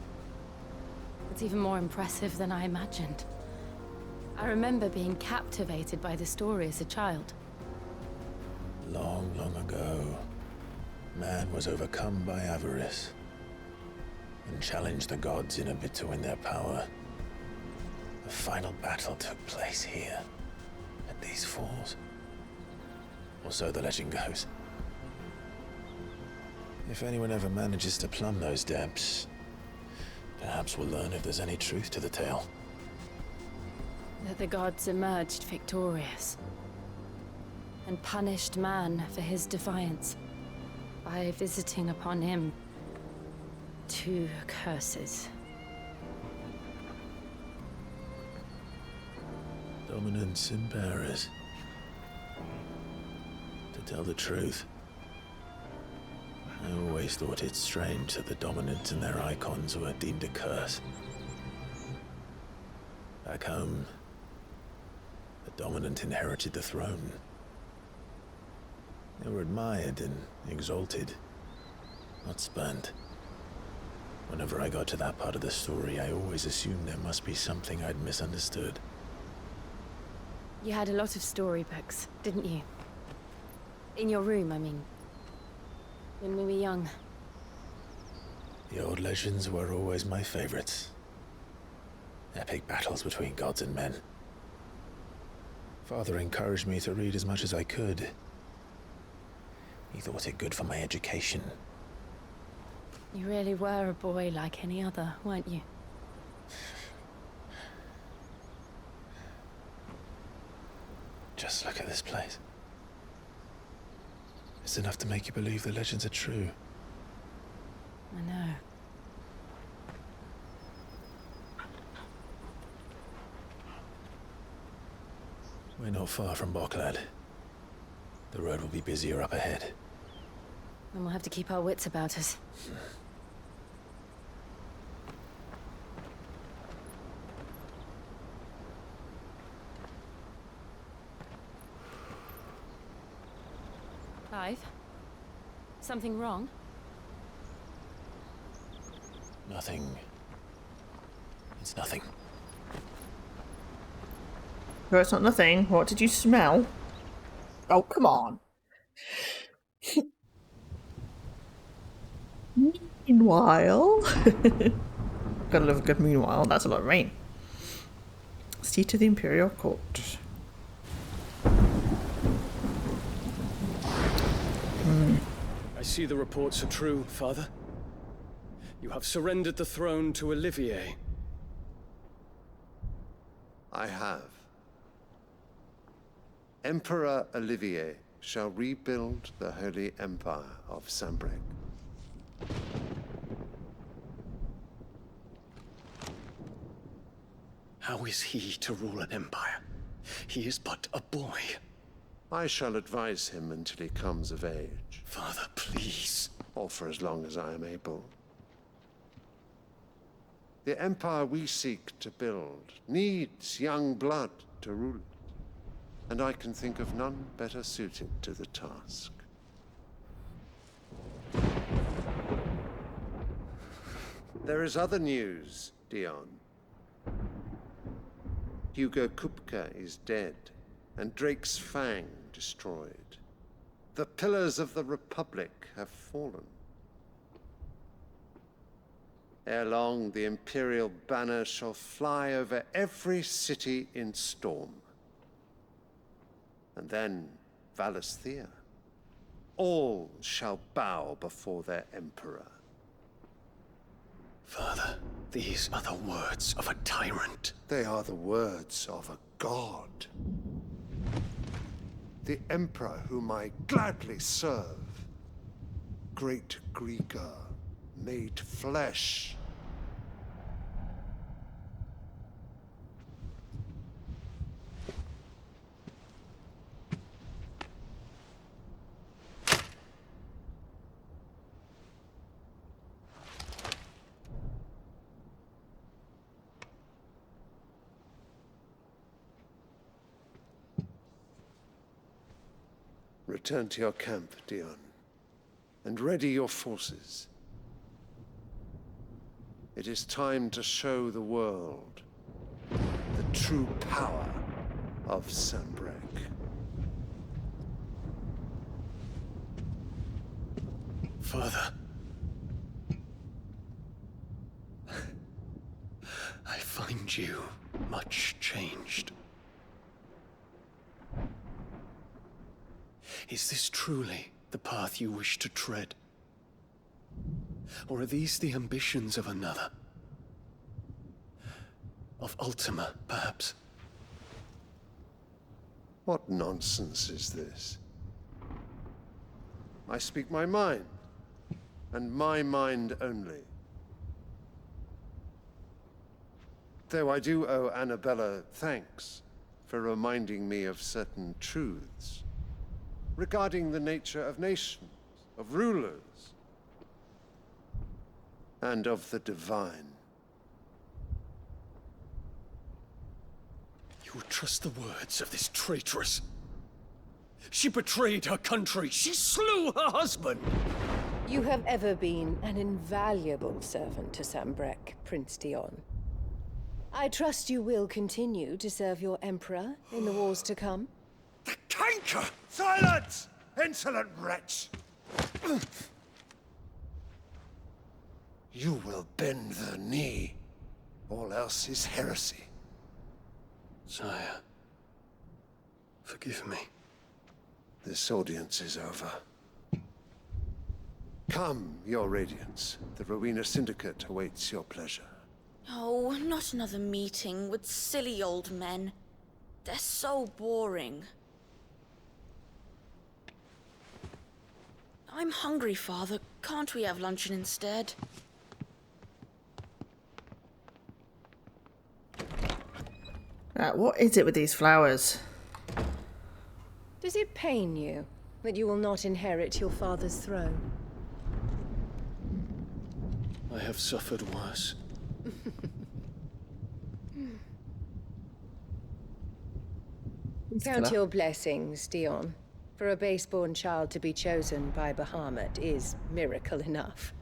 It's even more impressive than I imagined. I remember being captivated by the story as a child. Long, long ago, man was overcome by avarice and challenged the gods in a bid to win their power. The final battle took place here, at these falls. Or so the legend goes. If anyone ever manages to plumb those depths, perhaps we'll learn if there's any truth to the tale. That the gods emerged victorious and punished man for his defiance by visiting upon him 2 curses. Dominance and bearers. To tell the truth, I always thought it strange that the dominants and their icons were deemed a curse. Back home, the dominant inherited the throne. They were admired and exalted, not spurned. Whenever I got to that part of the story, I always assumed there must be something I'd misunderstood. You had a lot of storybooks, didn't you? In your room, I mean. When we were young. The old legends were always my favorites. Epic battles between gods and men. Father encouraged me to read as much as I could. He thought it good for my education. You really were a boy like any other, weren't you? Just look at this place. It's enough to make you believe the legends are true. I know. We're not far from Boklad. The road will be busier up ahead. And we'll have to keep our wits about us. Clive? Something wrong? Nothing. It's nothing. No, it's not nothing. What did you smell? Oh, come on. Meanwhile, gotta love a good meanwhile. That's a lot of rain. See to the Imperial Court. I see the reports are true, Father. You have surrendered the throne to Olivier. I have. Emperor Olivier shall rebuild the Holy Empire of Sanbreque. How is he to rule an empire? He is but a boy. I shall advise him until he comes of age. Father, please. Or for as long as I am able. The empire we seek to build needs young blood to rule it. And I can think of none better suited to the task. There is other news, Dion. Hugo Kupka is dead, and Drake's Fang destroyed. The pillars of the Republic have fallen. Ere long, the Imperial banner shall fly over every city in Storm. And then Valisthea. All shall bow before their Emperor. Father, these are the words of a tyrant. They are the words of a god. The Emperor whom I gladly serve. Great Greeker, made flesh. Return to your camp, Dion, and ready your forces. It is time to show the world the true power of Sanbreque. Father, I find you much changed. Is this truly the path you wish to tread? Or are these the ambitions of another? Of Ultima, perhaps? What nonsense is this? I speak my mind, and my mind only. Though I do owe Annabella thanks for reminding me of certain truths regarding the nature of nations, of rulers, and of the divine. You would trust the words of this traitress? She betrayed her country. She slew her husband. You have ever been an invaluable servant to Sanbreque, Prince Dion. I trust you will continue to serve your Emperor in the wars to come. The canker! Silence! Insolent wretch! You will bend the knee. All else is heresy. Sire, forgive me. This audience is over. Come, your Radiance. The Rowena Syndicate awaits your pleasure. Oh, not another meeting with silly old men. They're so boring. I'm hungry, Father. Can't we have luncheon instead? What is it with these flowers? Does it pain you that you will not inherit your father's throne? I have suffered worse. Count your blessings, Dion. For a base-born child to be chosen by Bahamut is miracle enough.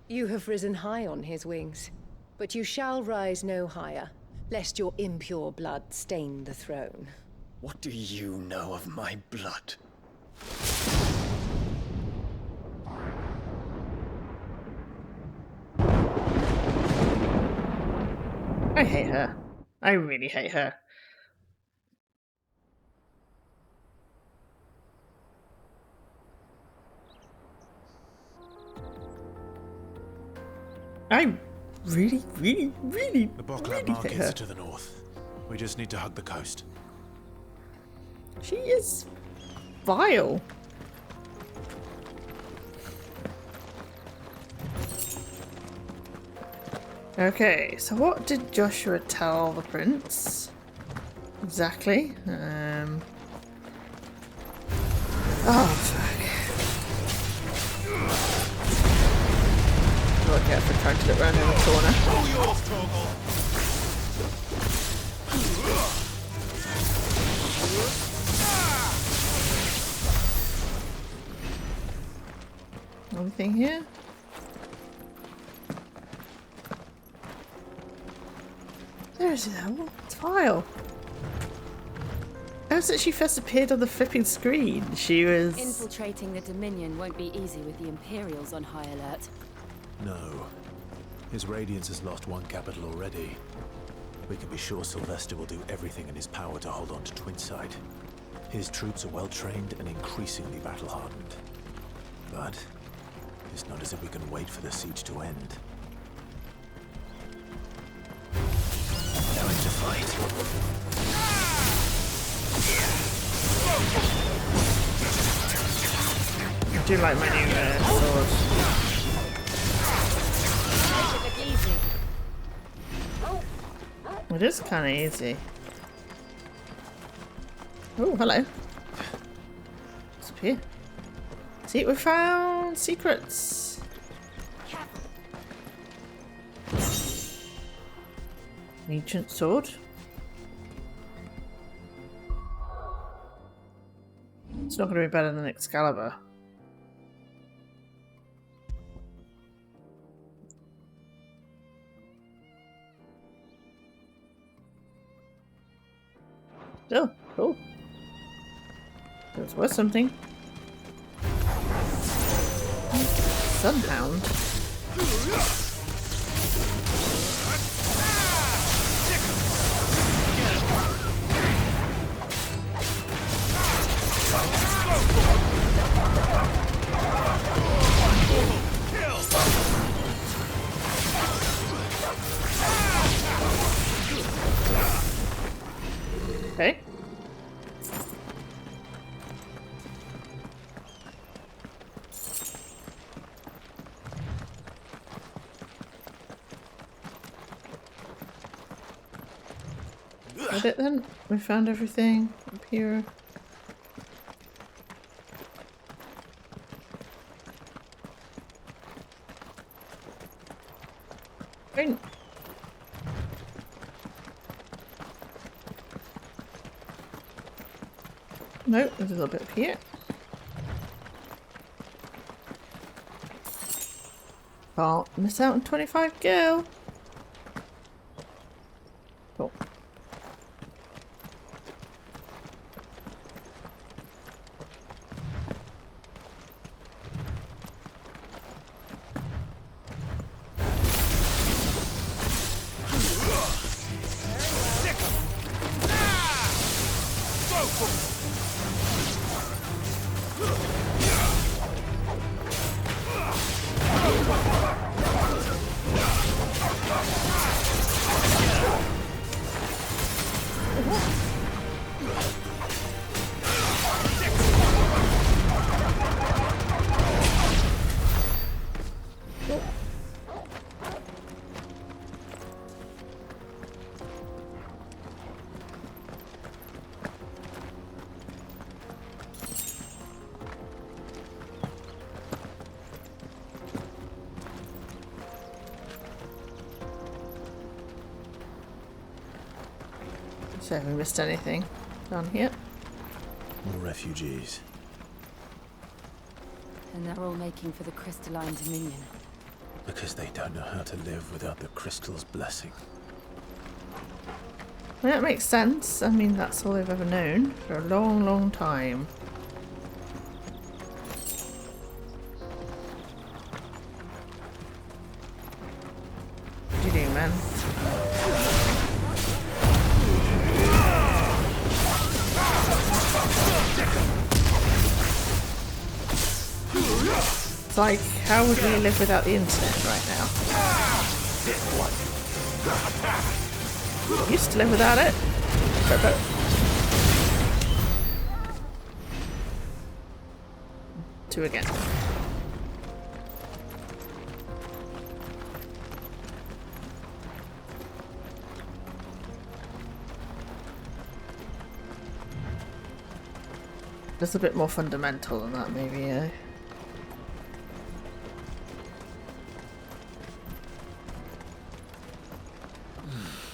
You have risen high on his wings, but you shall rise no higher, lest your impure blood stain the throne. What do you know of my blood? I hate her. I really hate her. I really The Boklat markets are to the north. We just need to hug the coast. She is vile. Okay, so what did Joshua tell the prince? Exactly. Oh, fuck. Look out for trying to look around in the corner. Anything here? There's that tile. How was it she first appeared on the flipping screen? She was... Infiltrating the Dominion won't be easy with the Imperials on high alert. No. His Radiance has lost one capital already. We can be sure Sylvester will do everything in his power to hold on to Twinside. His troops are well trained and increasingly battle-hardened. But it's not as if we can wait for the siege to end. Time to fight. I do like my new sword. It is kind of easy. Oh, hello. What's up here? See, we found secrets. Ancient sword. It's not going to be better than Excalibur. Oh, cool. That's worth something. Sunhound. Okay. Got it then? We found everything up here. Great. Nope, there's a little bit up here. Can't miss out on 25 gil. Cool. So have we missed anything down here? More refugees. And they're all making for the Crystalline Dominion. Because they don't know how to live without the crystal's blessing. Well, that makes sense. I mean, that's all they've ever known for a long, long time. What do you do, man? It's like, how would we live without the internet right now? Used to live without it. Two again. Just a bit more fundamental than that, maybe, yeah.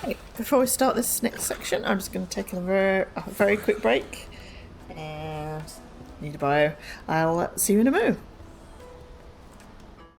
Okay, before we start this next section, I'm just going to take a very quick break. And need a bio. I'll see you in a moo.